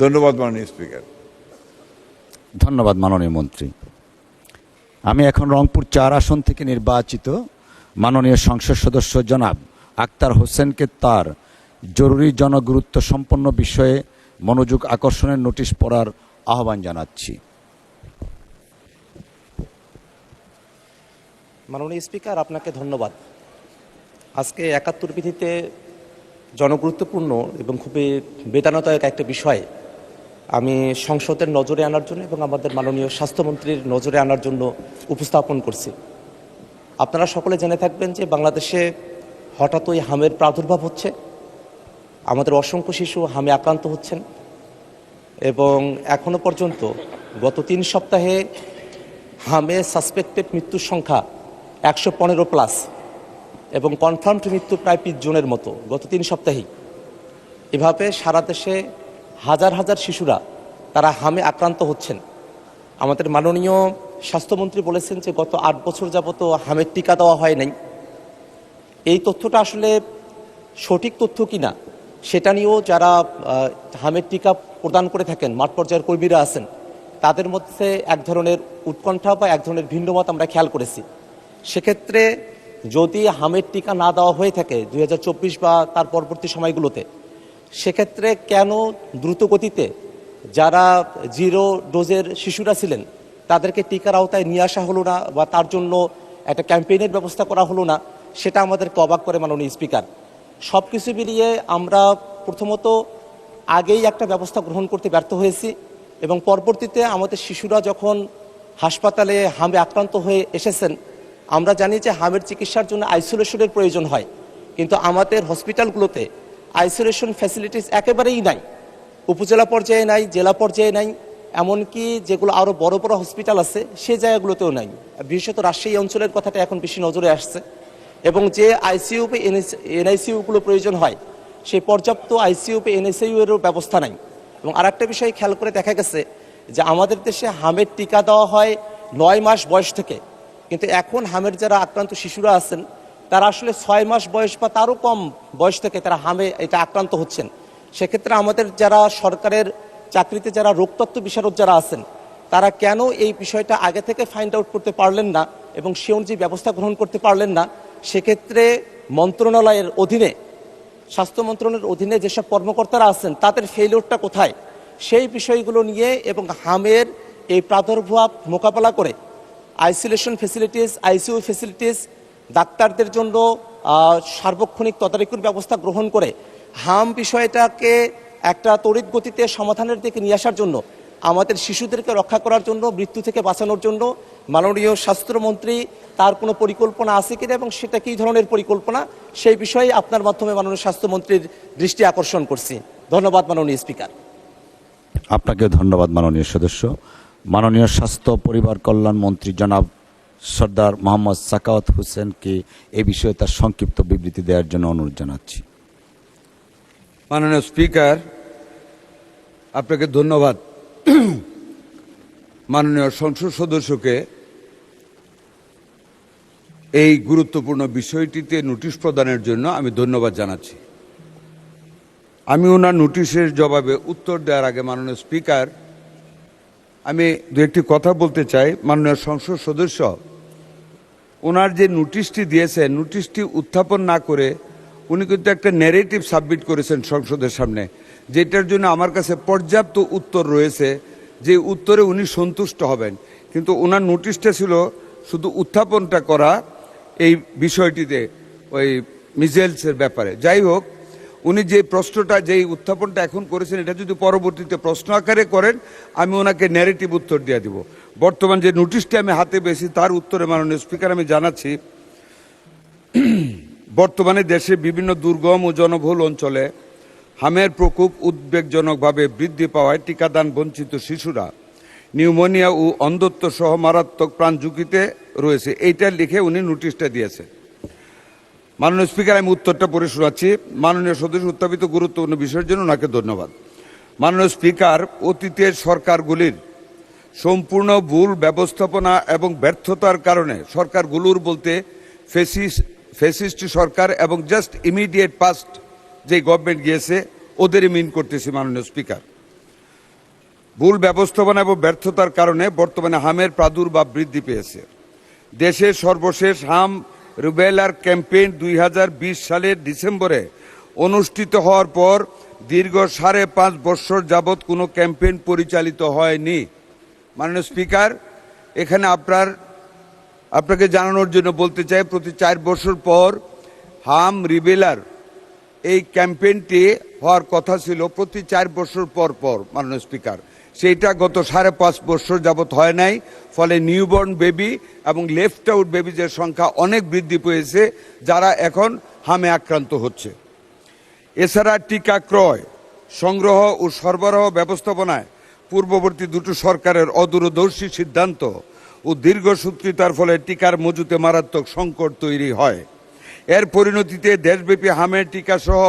ধন্যবাদ মাননীয় স্পিকার। ধন্যবাদ মাননীয় মন্ত্রী। আমি এখন রংপুর 4 আসন থেকে নির্বাচিত মাননীয় সংসদ সদস্য জনাব আক্তার হোসেনকে তার জরুরি জনগুরুত্ব সম্পন্ন বিষয়ে মনোযোগ আকর্ষণের নোটিশ পড়ার আহ্বান জানাচ্ছি। মাননীয় স্পিকার, আপনাকে ধন্যবাদ। আজকে ৭১ বিধিতে জনগুরুত্বপূর্ণ এবং খুবই বেদনাদায়ক একটা বিষয় আমি সংসদের নজরে আনার জন্য এবং আমাদের মাননীয় স্বাস্থ্যমন্ত্রীর নজরে আনার জন্য উপস্থাপন করছি। আপনারা সকলে জেনে থাকবেন যে বাংলাদেশে হঠাৎই হামের প্রাদুর্ভাব হচ্ছে। আমাদের অসংখ্য শিশু হামে আক্রান্ত হচ্ছেন এবং এখনো পর্যন্ত গত 3 সপ্তাহে হামে সাসপেক্টেড মৃত্যুর সংখ্যা 115+ এবং কনফার্মড মৃত্যু প্রায় 20 জনের মতো গত 3 সপ্তাহেই। এভাবে সারা দেশে হাজার হাজার শিশুরা তারা হামে আক্রান্ত হচ্ছেন। আমাদের মাননীয় স্বাস্থ্যমন্ত্রী বলেছেন যে গত 8 বছর যাবত হামের টিকা দেওয়া হয় নাই। এই তথ্যটা আসলে সঠিক তথ্য কিনা সেটা নিয়েও যারা হামের টিকা প্রদান করে থাকেন, মাঠ পর্যায়ের কর্মীরা আছেন, তাদের মধ্যে এক ধরনের উৎকণ্ঠা বা এক ধরনের ভিন্নমত আমরা খেয়াল করেছি। সেক্ষেত্রে যদি হামের টিকা না দেওয়া হয়ে থাকে 2024 বা তার পরবর্তী সময়গুলোতে, সেক্ষেত্রে কেন দ্রুত গতিতে যারা 0 ডোজের শিশুরা ছিলেন তাদেরকে টিকার আওতায় নিয়ে আসা হলো না বা তার জন্য একটা ক্যাম্পেইনের ব্যবস্থা করা হলো না, সেটা আমাদেরকে অবাক করে মাননীয় স্পিকার। সব কিছু মিলিয়ে আমরা প্রথমত আগেই একটা ব্যবস্থা গ্রহণ করতে ব্যর্থ হয়েছি এবং পরবর্তীতে আমাদের শিশুরা যখন হাসপাতালে হামে আক্রান্ত হয়ে এসেছেন, আমরা জানি যে হামের চিকিৎসার জন্য আইসোলেশনের প্রয়োজন হয়, কিন্তু আমাদের হসপিটালগুলোতে আইসোলেশন ফ্যাসিলিটিস একেবারেই নাই, উপজেলা পর্যায়ে নাই, জেলা পর্যায়ে নাই, এমনকি যেগুলো আরও বড় বড় হসপিটাল আছে সেই জায়গাগুলোতেও নাই। বিশেষত রাজশাহী অঞ্চলের কথাটা এখন বেশি নজরে আসছে এবং যে আইসিইউ বা এনআইসিইউগুলো প্রয়োজন হয় সেই পর্যাপ্ত আইসিইউ বা এনআইসিইউ এরও ব্যবস্থা নাই। এবং আরেকটা বিষয় খেয়াল করে দেখা গেছে যে আমাদের দেশে হামের টিকা দেওয়া হয় 9 মাস বয়স থেকে, কিন্তু এখন হামের যারা আক্রান্ত শিশুরা আছেন তারা আসলে 6 মাস বয়স বা তারও কম বয়স থেকে তারা হামে এটা আক্রান্ত হচ্ছেন। সেক্ষেত্রে আমাদের যারা সরকারের চাকরিতে যারা রোগতত্ত্ব বিশারদ যারা আছেন তারা কেন এই বিষয়টা আগে থেকে ফাইন্ড আউট করতে পারলেন না এবং সে অনুযায়ী ব্যবস্থা গ্রহণ করতে পারলেন না? সেক্ষেত্রে মন্ত্রণালয়ের অধীনে, স্বাস্থ্য মন্ত্রণালয়ের অধীনে যেসব কর্মকর্তারা আছেন তাদের ফেইলিওরটা কোথায়, সেই বিষয়গুলো নিয়ে এবং হামের এই প্রাদুর্ভাব মোকাবেলা করে আইসোলেশন ফেসিলিটিস, আইসিইউ ফেসিলিটিস, ডাক্তারদের জন্য সার্বক্ষণিক তদারকির ব্যবস্থা গ্রহণ করে হাম বিষয়টাকে একটা তড়িৎ গতিতে সমাধানের দিকে নিয়ে আসার জন্য, আমাদের শিশুদেরকে রক্ষা করার জন্য, মৃত্যু থেকে বাঁচানোর জন্য মাননীয় স্বাস্থ্যমন্ত্রী তার কোনো পরিকল্পনা আছে কিনা এবং সেটা কী ধরনের পরিকল্পনা, সেই বিষয়ে আপনার মাধ্যমে মাননীয় স্বাস্থ্যমন্ত্রীর দৃষ্টি আকর্ষণ করছি। ধন্যবাদ মাননীয় স্পিকার। আপনাকে ধন্যবাদ মাননীয় সদস্য। মাননীয় স্বাস্থ্য পরিবার কল্যাণ মন্ত্রী জনাব সর্দার মোহাম্মদ সাকাওয়াত হোসেনকে এ বিষয়ে তার সংক্ষিপ্ত বিবৃতি দেওয়ার জন্য অনুরোধ জানাচ্ছি। মাননীয় স্পিকার, আপনাকে ধন্যবাদ। মাননীয় সংসদ সদস্যকে এই গুরুত্বপূর্ণ বিষয়টিতে নোটিশ প্রদানের জন্য আমি ধন্যবাদ জানাচ্ছি। আমি ওনার নোটিশের জবাবে উত্তর দেওয়ার আগে মাননীয় স্পিকার, আমি দু একটি কথা বলতে চাই। মাননীয় সংসদ সদস্য ওনার যে নোটিশটি দিয়েছেন, নোটিশটি উত্থাপন না করে উনি কিন্তু একটা ন্যারেটিভ সাবমিট করেছেন সংসদের সামনে, যেটার জন্য আমার কাছে পর্যাপ্ত উত্তর রয়েছে, যে উত্তরে উনি সন্তুষ্ট হবেন। কিন্তু ওনার নোটিশটা ছিল শুধু উত্থাপনটা করা এই বিষয়টিতে, ওই মিজেলসের ব্যাপারে। যাই হোক, উনি যে প্রশ্নটা, যেই উত্থাপনটা এখন করেছেন, এটা যদি পরবর্তীতে প্রশ্ন আকারে করেন আমি ওনাকে ন্যারেটিভ উত্তর দিয়ে দিব। বর্তমান যে নোটিশটি আমি হাতে পেয়েছি তার উত্তরে মাননীয় স্পিকার আমি জানাচ্ছি, বর্তমানে দেশে বিভিন্ন দুর্গম ও জনবহুল অঞ্চলে হামের প্রকোপ উদ্বেগজনকভাবে বৃদ্ধি পাওয়ায় টিকাদান বঞ্চিত শিশুরা নিউমোনিয়া ও অন্ধত্ব সহ মারাত্মক প্রাণ ঝুঁকিতে রয়েছে। এইটা লিখে উনি নোটিশটা দিয়েছে। মাননীয় স্পিকার, আমি উত্তরটা পড়ে শোনাচ্ছি। মাননীয় সদস্য উত্থাপিত গুরুত্বপূর্ণ বিষয়ের জন্য ওনাকে ধন্যবাদ। মাননীয় স্পিকার, অতীতের সরকারগুলির সম্পূর্ণ ভুল ব্যবস্থাপনা এবং ব্যর্থতার কারণে, সরকারগুলোর বলতে ফ্যাসিস্ট সরকার এবং জাস্ট ইমিডিয়েট পাস্ট যে গভর্নমেন্ট গিয়েছে ওদেরই মিন করতেছি মাননীয় স্পিকার, ভুল ব্যবস্থাপনা এবং ব্যর্থতার কারণে বর্তমানে হামের প্রাদুর্ভাব বৃদ্ধি পেয়েছে। দেশের সর্বশেষ হাম রুবেলার ক্যাম্পেইন 2020 সালের ডিসেম্বরে অনুষ্ঠিত হওয়ার পর দীর্ঘ 5.5 বছর যাবৎ কোনো ক্যাম্পেইন পরিচালিত হয়নি। মাননীয় স্পিকার, এখানে আপনাকে জানানোর জন্য বলতে চাই, প্রতি 4 বছর পর হাম রিবেলার এই ক্যাম্পেইনটি হওয়ার কথা ছিল প্রতি 4 বছর পর পর। মাননীয় স্পিকার, সেইটা গত 5.5 বছর যাবৎ হয় নাই, ফলে নিউবর্ন বেবি এবং লেফট আউট বেবিজের সংখ্যা অনেক বৃদ্ধি পেয়েছে, যারা এখন হামে আক্রান্ত হচ্ছে। এছাড়া টিকা ক্রয়, সংগ্রহ ও সরবরাহ ব্যবস্থাপনায় পূর্ববর্তী দুটো সরকারের অদূরদর্শী সিদ্ধান্ত ও দীর্ঘসূত্রিতার ফলে টিকার মজুতে মারাত্মক সংকট তৈরি হয়। এর পরিণতিতে দেশব্যাপী হামের টিকা সহ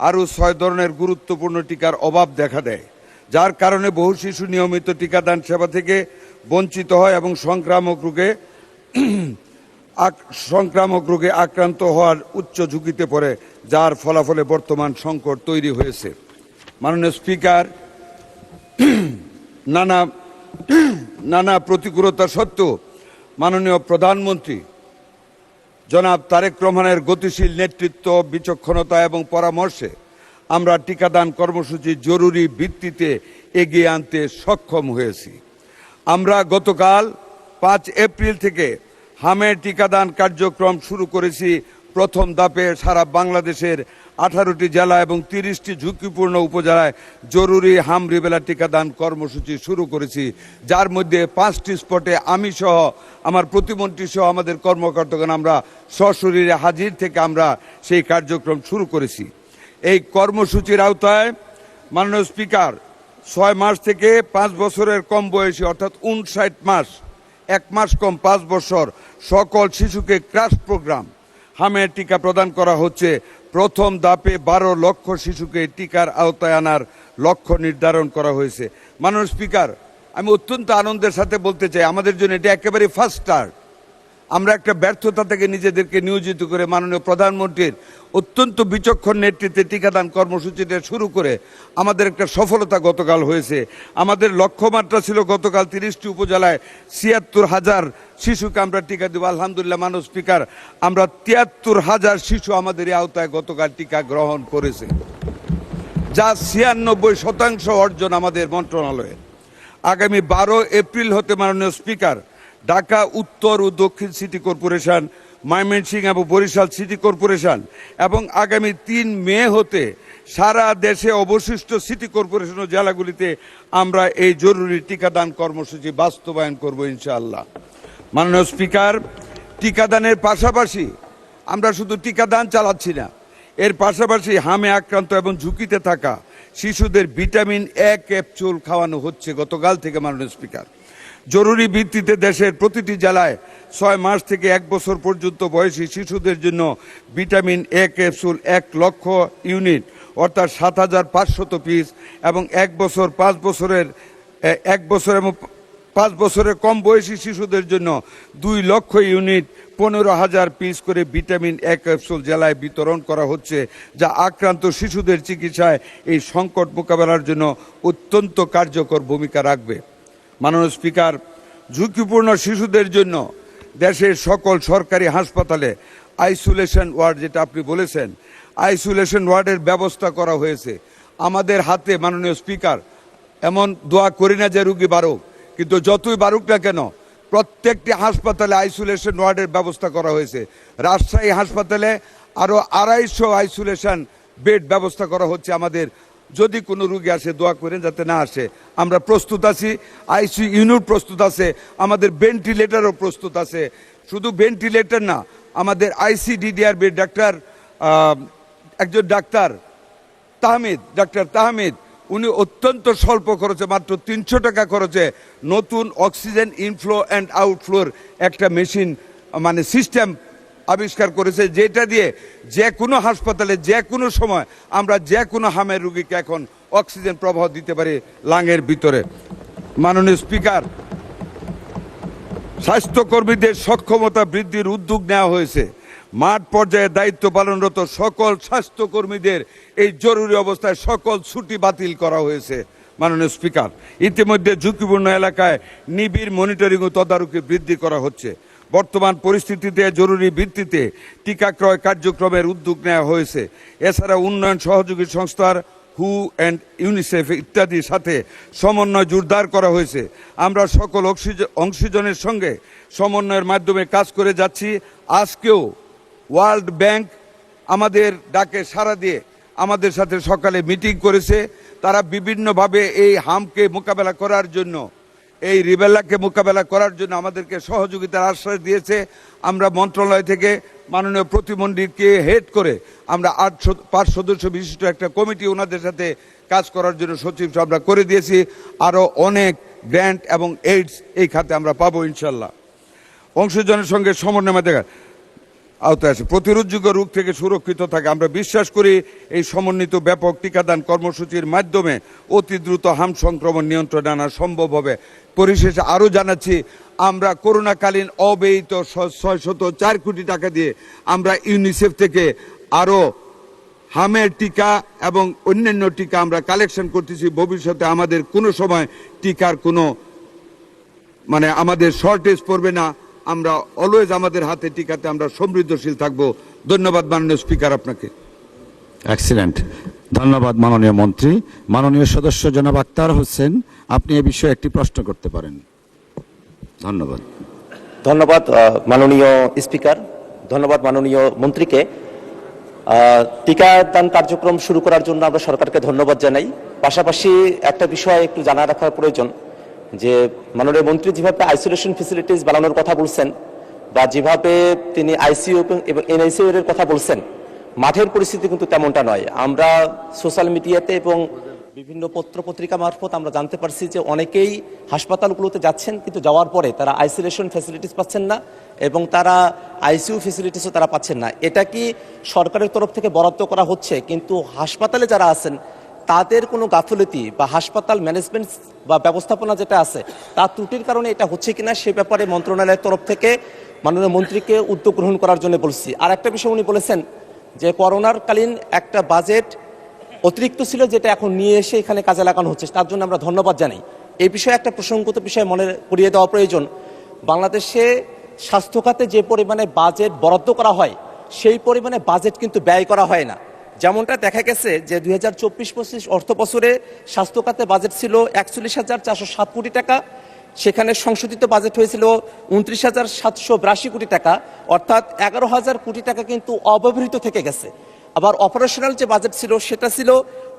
আরও 6 ধরনের গুরুত্বপূর্ণ টিকার অভাব দেখা দেয়, যার কারণে বহু শিশু নিয়মিত টিকাদান সেবা থেকে বঞ্চিত হয় এবং সংক্রামক রোগে আক্রান্ত হওয়ার উচ্চ ঝুঁকিতে পড়ে, যার ফলাফলে বর্তমান সংকট তৈরি হয়েছে। মাননীয় স্পিকার, নানা প্রতিকূলতা সত্ত্বেও মাননীয় প্রধানমন্ত্রী জনাব তারেক রহমানের গতিশীল নেতৃত্ব, বিচক্ষণতা এবং পরামর্শে আমরা টিকাদান কর্মসূচি জরুরি ভিত্তিতে এগিয়ে আনতে সক্ষম হয়েছি। আমরা গতকাল 5 এপ্রিল থেকে হামের টিকাদান কার্যক্রম শুরু করেছি। প্রথম ধাপে সারা বাংলাদেশের 18টি জেলা এবং 30টি ঝুঁকিপূর্ণ উপজেলায় জরুরি হাম রিবেলা টিকাদান কর্মসূচি শুরু করেছি, যার মধ্যে 5টি স্পটে আমি সহ আমার প্রতিমন্ত্রী সহ আমাদের কর্মকর্তাগণ আমরা সশরীরে হাজির থেকে আমরা সেই কার্যক্রম শুরু করেছি। এই কর্মসূচির আওতায় মাননীয় স্পিকার 6 মাস থেকে 5 বছরের কম বয়সী অর্থাৎ 59 মাস, 1 মাস কম 5 বছর সকল শিশুকে ক্রাশ প্রোগ্রাম হামের টিকা প্রদান করা হচ্ছে। প্রথম ধাপে 12 লক্ষ শিশুকে টিকার আওতায় আনার লক্ষ্য নির্ধারণ করা হয়েছে। মাননীয় স্পিকার, আমি অত্যন্ত আনন্দের সাথে বলতে চাই, আমাদের জন্য এটা একেবারে ফার্স্ট স্টার্ট। আমরা একটা ব্যর্থতা থেকে নিজেদেরকে নিয়োজিত করে মাননীয় প্রধানমন্ত্রীর অত্যন্ত বিচক্ষণ নেতৃত্বে টিকাদান কর্মসূচিটা শুরু করে আমাদের একটা সফলতা গতকাল হয়েছে। আমাদের লক্ষ্যমাত্রা ছিল গতকাল 30টি উপজেলায় ৭৬,০০০ শিশুকে আমরা টিকা দেব। আলহামদুলিল্লাহ মাননীয় স্পিকার, আমরা ৭৩,০০০ শিশু আমাদের এই আওতায় গতকাল টিকা গ্রহণ করেছে, যা ৯৬% অর্জন আমাদের মন্ত্রণালয়ের। আগামী 12 এপ্রিল হতে মাননীয় স্পিকার ঢাকা উত্তর ও দক্ষিণ সিটি কর্পোরেশন, ময়মনসিংহ এবং বরিশাল সিটি কর্পোরেশন এবং আগামী 3 মে হতে সারা দেশে অবশিষ্ট সিটি কর্পোরেশন ও জেলাগুলিতে আমরা এই জরুরি টিকাদান কর্মসূচি বাস্তবায়ন করব ইনশাআল্লাহ। মাননীয় স্পিকার, টিকাদানের পাশাপাশি আমরা শুধু টিকাদান চালাচ্ছি না, এর পাশাপাশি হামে আক্রান্ত এবং ঝুঁকিতে থাকা শিশুদের ভিটামিন এ ক্যাপসুল খাওয়ানো হচ্ছে গতকাল থেকে। মাননীয় স্পিকার, জরুরি ভিত্তিতে দেশের প্রতিটি জেলায় 6 মাস থেকে 1 বছর পর্যন্ত বয়সী শিশুদের জন্য ভিটামিন এ ক্যাপসুল 1 লক্ষ ইউনিট অর্থাৎ ৭৫০০ পিস এবং 1 বছর 5 বছরের 1 বছর এবং 5 বছরের কম বয়সী শিশুদের জন্য 2 লক্ষ ইউনিট 15,000 পিস করে ভিটামিন এ ক্যাপসুল জেলায় বিতরণ করা হচ্ছে, যা আক্রান্ত শিশুদের চিকিৎসায় এই সংকট মোকাবেলার জন্য অত্যন্ত কার্যকর ভূমিকা রাখবে। মাননীয় স্পিকার, ঝুঁকিপূর্ণ শিশুদের জন্য দেশের সকল সরকারি হাসপাতালে আইসোলেশন ওয়ার্ড, যেটা আপনি বলেছেন, আইসোলেশন ওয়ার্ডের ব্যবস্থা করা হয়েছে। আমাদের হাতে মাননীয় স্পিকার, এমন দোয়া করি না যে রুগী বাড়ুক, কিন্তু যতই বাড়ুক না কেন প্রত্যেকটি হাসপাতালে আইসোলেশন ওয়ার্ডের ব্যবস্থা করা হয়েছে। রাজশাহী হাসপাতালে আরও 250 আইসোলেশন বেড ব্যবস্থা করা হচ্ছে। আমাদের যদি কোনো রুগী আসে দোয়া করেন যাতে না আসে, আমরা প্রস্তুত আছি। আইসিইউ ইউনিট প্রস্তুত আছে, আমাদের ভেন্টিলেটরও প্রস্তুত আছে। শুধু ভেন্টিলেটর না, আমাদের আইসিডিডিআর বেড একজন ডাক্তার তাহমিদ উনি অত্যন্ত স্বল্প খরচে মাত্র 300 টাকা খরচে নতুন অক্সিজেন ইনফ্লো অ্যান্ড আউটফ্লোর একটা মেশিন মানে সিস্টেম আবিষ্কার করেছে, যেটা দিয়ে যে কোনো হাসপাতালে যে কোনো সময় আমরা যে কোনো হামের রুগীকে এখন অক্সিজেন প্রবাহ দিতে পারি লাঙের ভিতরে। মাননীয় স্পিকার, স্বাস্থ্যকর্মীদের সক্ষমতা বৃদ্ধির উদ্যোগ নেওয়া হয়েছে। মাঠ পর্যায়ে দায়িত্ব পালনরত সকল স্বাস্থ্যকর্মীদের এই জরুরি অবস্থায় সকল ছুটি বাতিল করা হয়েছে। মাননীয় স্পিকার, ইতিমধ্যে ঝুঁকিপূর্ণ এলাকায় নিবিড় মনিটরিং ও তদারকি বৃদ্ধি করা হচ্ছে। বর্তমান পরিস্থিতিতে জরুরি ভিত্তিতে টিকা ক্রয় কার্যক্রমের উদ্যোগ নেওয়া হয়েছে। এছাড়া উন্নয়ন সহযোগী সংস্থার হু অ্যান্ড ইউনিসেফ ইত্যাদির সাথে সমন্বয় জোরদার করা হয়েছে। আমরা সকল অংশীজনের সঙ্গে সমন্বয়ের মাধ্যমে কাজ করে যাচ্ছি। আজকেও ওয়ার্ল্ড ব্যাংক আমাদের ডাকে সাড়া দিয়ে আমাদের সাথে সকালে মিটিং করেছে। তারা বিভিন্নভাবে এই হামকে মোকাবেলা করার জন্য, এই রিবেলাকে মোকাবেলা করার জন্য আমাদেরকে সহযোগিতার আশ্বাস দিয়েছে। আমরা মন্ত্রণালয় থেকে মাননীয় প্রতিমন্ত্রীকে হেড করে আমরা 5 সদস্য বিশিষ্ট একটা কমিটি ওনাদের সাথে কাজ করার জন্য সচিব আমরা করে দিয়েছি। আরও অনেক গ্র্যান্ট এবং এইডস এই খাতে আমরা পাবো ইনশাল্লাহ। অংশীজনের সঙ্গে সমন্বয় দেখা আওতায় আসে, প্রতিরোধযোগ্য রোগ থেকে সুরক্ষিত থাকে। আমরা বিশ্বাস করি এই সমন্বিত ব্যাপক টিকাদান কর্মসূচির মাধ্যমে অতি দ্রুত হাম সংক্রমণ নিয়ন্ত্রণে আনা সম্ভব হবে। পরিশেষে আরও জানাচ্ছি, আমরা করোনাকালীন অব্যয়িত 604 কোটি টাকা দিয়ে আমরা ইউনিসেফ থেকে আরও হামের টিকা এবং অন্যান্য টিকা আমরা কালেকশন করতেছি। ভবিষ্যতে আমাদের কোনো সময় টিকার কোনো আমাদের শর্টেজ পড়বে না। আমরা অলওয়েজ আমাদের হাতে টিকাতে আমরা সমৃদ্ধশীল থাকব। ধন্যবাদ মাননীয় স্পিকার আপনাকে। এক্সিলেন্ট, ধন্যবাদ মাননীয় মন্ত্রী। মাননীয় সদস্য জনাব আক্তার হোসেন, আপনি এ বিষয়ে একটি প্রশ্ন করতে পারেন। ধন্যবাদ। ধন্যবাদ মাননীয় স্পিকার, ধন্যবাদ মাননীয় মন্ত্রীকে। টিকাদান কার্যক্রম শুরু করার জন্য আমরা সরকারকে ধন্যবাদ জানাই। পাশাপাশি একটা বিষয় একটু জানা রাখার প্রয়োজন যে মাননীয় মন্ত্রী যেভাবে আইসোলেশন ফেসিলিটিস বানানোর কথা বলছেন বা যেভাবে তিনি আইসিইউ এবং এনআইসিইউ এর কথা বলছেন, মাঠের পরিস্থিতি কিন্তু তেমনটা নয়। আমরা সোশ্যাল মিডিয়াতে এবং বিভিন্ন পত্র পত্রিকা মারফত আমরা জানতে পারছি যে অনেকেই হাসপাতালগুলোতে যাচ্ছেন, কিন্তু যাওয়ার পরে তারা আইসোলেশন ফ্যাসিলিটিস পাচ্ছেন না এবং তারা আইসিইউ ফ্যাসিলিটিসও তারা পাচ্ছেন না। এটা কি সরকারের তরফ থেকে বরাদ্দ করা হচ্ছে, কিন্তু হাসপাতালে যারা আছেন তাদের কোনো গাফিলতি বা হাসপাতাল ম্যানেজমেন্ট বা ব্যবস্থাপনা যেটা আছে তার ত্রুটির কারণে এটা হচ্ছে কিনা সে ব্যাপারে মন্ত্রণালয়ের তরফ থেকে মাননীয় মন্ত্রীকে উদ্যোগ গ্রহণ করার জন্য বলছি। আর একটা বিষয় উনি বলেছেন যে করোনার কালীন একটা বাজেট অতিরিক্ত ছিল, যেটা এখন নিয়ে এসে এখানে কাজে লাগানো হচ্ছে, তার জন্য আমরা ধন্যবাদ জানাই। এই বিষয়ে একটা প্রসঙ্গত বিষয় মনে করিয়ে দেওয়া প্রয়োজন। বাংলাদেশে স্বাস্থ্য খাতে যে পরিমাণে বাজেট বরাদ্দ করা হয় সেই পরিমাণে বাজেট কিন্তু ব্যয় করা হয় না। যেমনটা দেখা গেছে যে 2024-25 অর্থ বছরে স্বাস্থ্য খাতে বাজেট ছিল 41,407 কোটি টাকা, সেখানে সংশোধিত বাজেট হয়েছিল 29,782 কোটি টাকা, অর্থাৎ 11,000 কোটি টাকা কিন্তু অব্যবহৃত থেকে গেছে। আবার অপারেশনাল যে বাজেট ছিল সেটা ছিল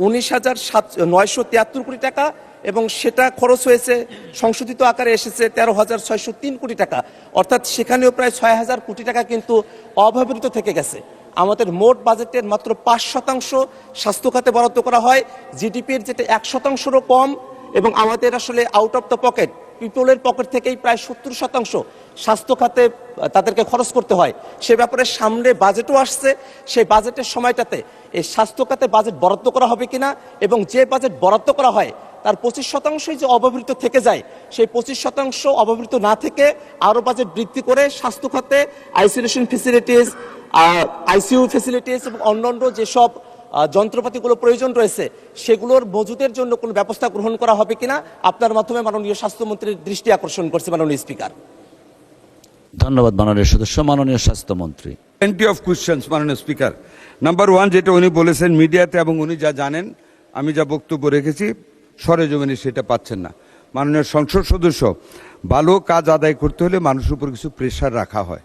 19,973 কোটি টাকা এবং সেটা খরচ হয়েছে সংশোধিত আকারে এসেছে 13,603 কোটি টাকা, অর্থাৎ সেখানেও প্রায় 6,000 কোটি টাকা কিন্তু অব্যবহৃত থেকে গেছে। আমাদের মোট বাজেটের মাত্র 5% স্বাস্থ্য খাতে বরাদ্দ করা হয়, জিডিপির যেটা 1%-রও কম, এবং আমাদের আসলে আউট অফ দ্য পকেট, পিপলের পকেট থেকেই প্রায় 70% স্বাস্থ্য খাতে তাদেরকে খরচ করতে হয়। সে ব্যাপারে সামনে বাজেটও আসছে, সেই বাজেটের সময়টাতে এই স্বাস্থ্য খাতে বাজেট বরাদ্দ করা হবে কিনা, এবং যে বাজেট বরাদ্দ করা হয় তার 25% যে অব্যবহৃত থেকে যায়, সেই 25% অব্যবহৃত না থেকে আরও বাজেট বৃদ্ধি করে স্বাস্থ্য খাতে আইসোলেশন ফেসিলিটিস, আইসিইউ ফেসিলিটিস এবং অন্যান্য যেসব যন্ত্রপাতিগুলো প্রয়োজন রয়েছে সেগুলোর মজুদের জন্য কোনো ব্যবস্থা গ্রহণ করা হবে কিনা আপনার মাধ্যমে মাননীয় স্বাস্থ্যমন্ত্রীর দৃষ্টি আকর্ষণ করছে মাননীয় স্পিকার। ধন্যবাদ মাননীয় সদস্য। মাননীয় স্বাস্থ্যমন্ত্রী। প্লেন্টি অফ কোয়েশ্চেন্স মাননীয় স্পিকার। নাম্বার 1 যেটা উনি বলেছেন মিডিয়াতে, এবং উনি যা জানেন আমি যা বক্তব্য রেখেছি সরেজমিনে সেটা পাচ্ছেন না। মাননীয় সংসদ সদস্য, ভালো কাজ আদায় করতে হলে মানুষের উপর কিছু প্রেশার রাখা হয়।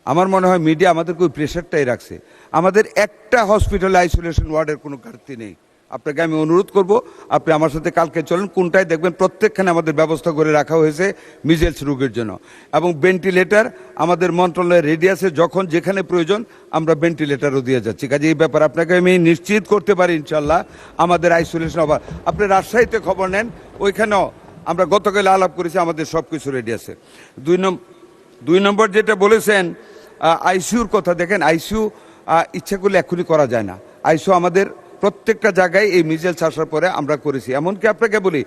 আমার মনে হয় মিডিয়া আমাদেরকে ওই প্রেশারটাই রাখছে। আমাদের একটা হসপিটালে আইসোলেশন ওয়ার্ডের কোনো ঘাটতি নেই। আপনাকে আমি অনুরোধ করব, আপনি আমার সাথে কালকে চলেন, কোনটায় দেখবেন প্রত্যেকখানে আমাদের ব্যবস্থা করে রাখা হয়েছে মিজেলস রোগের জন্য, এবং ভেন্টিলেটর আমাদের মন্ত্রণালয়ের রেডিয়াসে যখন যেখানে প্রয়োজন আমরা ভেন্টিলেটরও দিয়ে যাচ্ছি। কাজে এই ব্যাপার আপনাকে আমি নিশ্চিত করতে পারি ইনশাল্লাহ আমাদের আইসোলেশন অভাব। আপনি রাজশাহীতে খবর নেন, ওইখানেও আমরা গতকাল আলাপ করেছি, আমাদের সব কিছু রেডি আছে। 2 নম্বর যেটা বলেছেন আইসিইউর কথা, দেখেন আইসিইউ ইচ্ছা করলে এখনই করা যায় না। আইসিইউ আমাদের প্রত্যেকটা জায়গায় এই মিজেলস আসার পরে আমরা করেছি। এমনকি আপনাকে বলি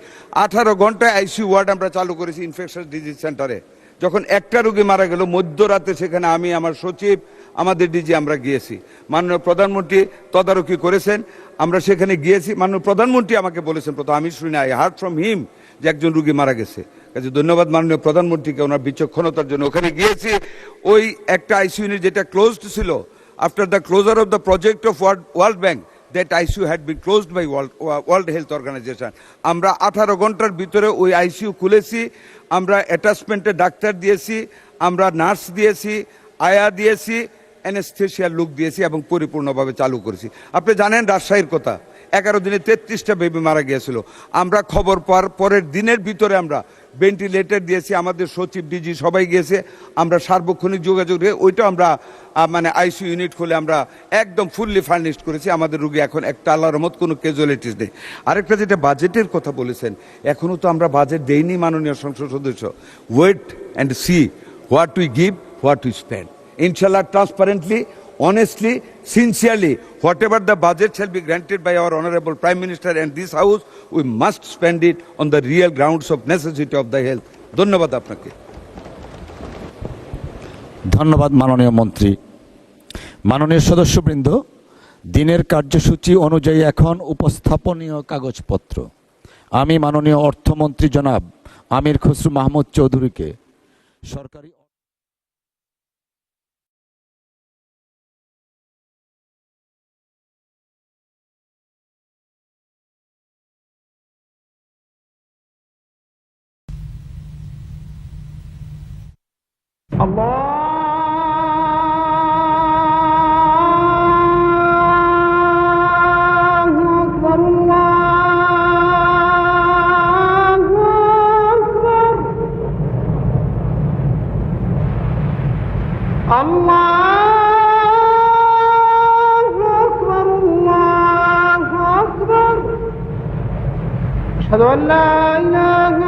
18 ঘন্টায় আইসিইউ ওয়ার্ড আমরা চালু করেছি ইনফেকশাস ডিজিজ সেন্টারে। যখন একটা রোগী মারা গেল মধ্যরাতে, সেখানে আমি, আমার সচিব, আমাদের ডিজি আমরা গিয়েছি। মাননীয় প্রধানমন্ত্রী তদারকি করেছেন, আমরা সেখানে গিয়েছি। মাননীয় প্রধানমন্ত্রী আমাকে বলেছেন, প্রথম আমি শুনি, আই হার্ড ফ্রম হিম যে একজন রোগী মারা গেছে। কাজে ধন্যবাদ মাননীয় প্রধানমন্ত্রীকে ওনার বিচক্ষণতার জন্য। ওখানে গিয়েছি, ওই একটা আইসিইউ ইউনিট যেটা ক্লোজড ছিল, after the closure of the project of world bank, that ICU had been closed by World Health Organization. আমরা 18 ঘন্টার ভিতরে ওই আইসিইউ খুলেছি, আমরা অ্যাটাচমেন্টে ডাক্তার দিয়েছি, আমরা নার্স দিয়েছি, আয়া দিয়েছি, অ্যানেস্থেশিয়ার লোক দিয়েছি এবং পরিপূর্ণভাবে চালু করেছি। আপনি জানেন রাজশাহীর কথা, 11 দিনে 33টা বেবি মারা গিয়েছিল। আমরা খবর পাওয়ার পরের দিনের ভিতরে আমরা ভেন্টিলেটর দিয়েছি, আমাদের সচিব ডিজি সবাই গিয়েছে, আমরা সার্বক্ষণিক যোগাযোগ রেখে ওইটা আমরা মানে আইসিইউ ইউনিট খুলে আমরা একদম ফুললি ফার্নিশড করেছি। আমাদের রোগী এখন একটা আল্লাহর রহমত কোনো ক্যাজুয়ালিটিস নেই। আরেকটা যেটা বাজেটের কথা বলেছেন, এখনও তো আমরা বাজেট দেইনি মাননীয় সংসদ সদস্য। Wait and see what we give, what we spend. ইনশাল্লাহ transparently, honestly, sincerely, whatever the budget shall be granted by our Honorable Prime Minister and this House, we must spend it on the real grounds of necessity of the health. ধন্যবাদ আপনাকে। ধন্যবাদ মাননীয় মন্ত্রী। মাননীয় সদস্যবৃন্দ, দিনের কার্যসূচি অনুযায়ী এখন উপস্থাপনীয় কাগজপত্র। আমি মাননীয় অর্থমন্ত্রী জনাব আমির খসরু মাহমুদ চৌধুরীকে সরকারি أشهد أن لا إله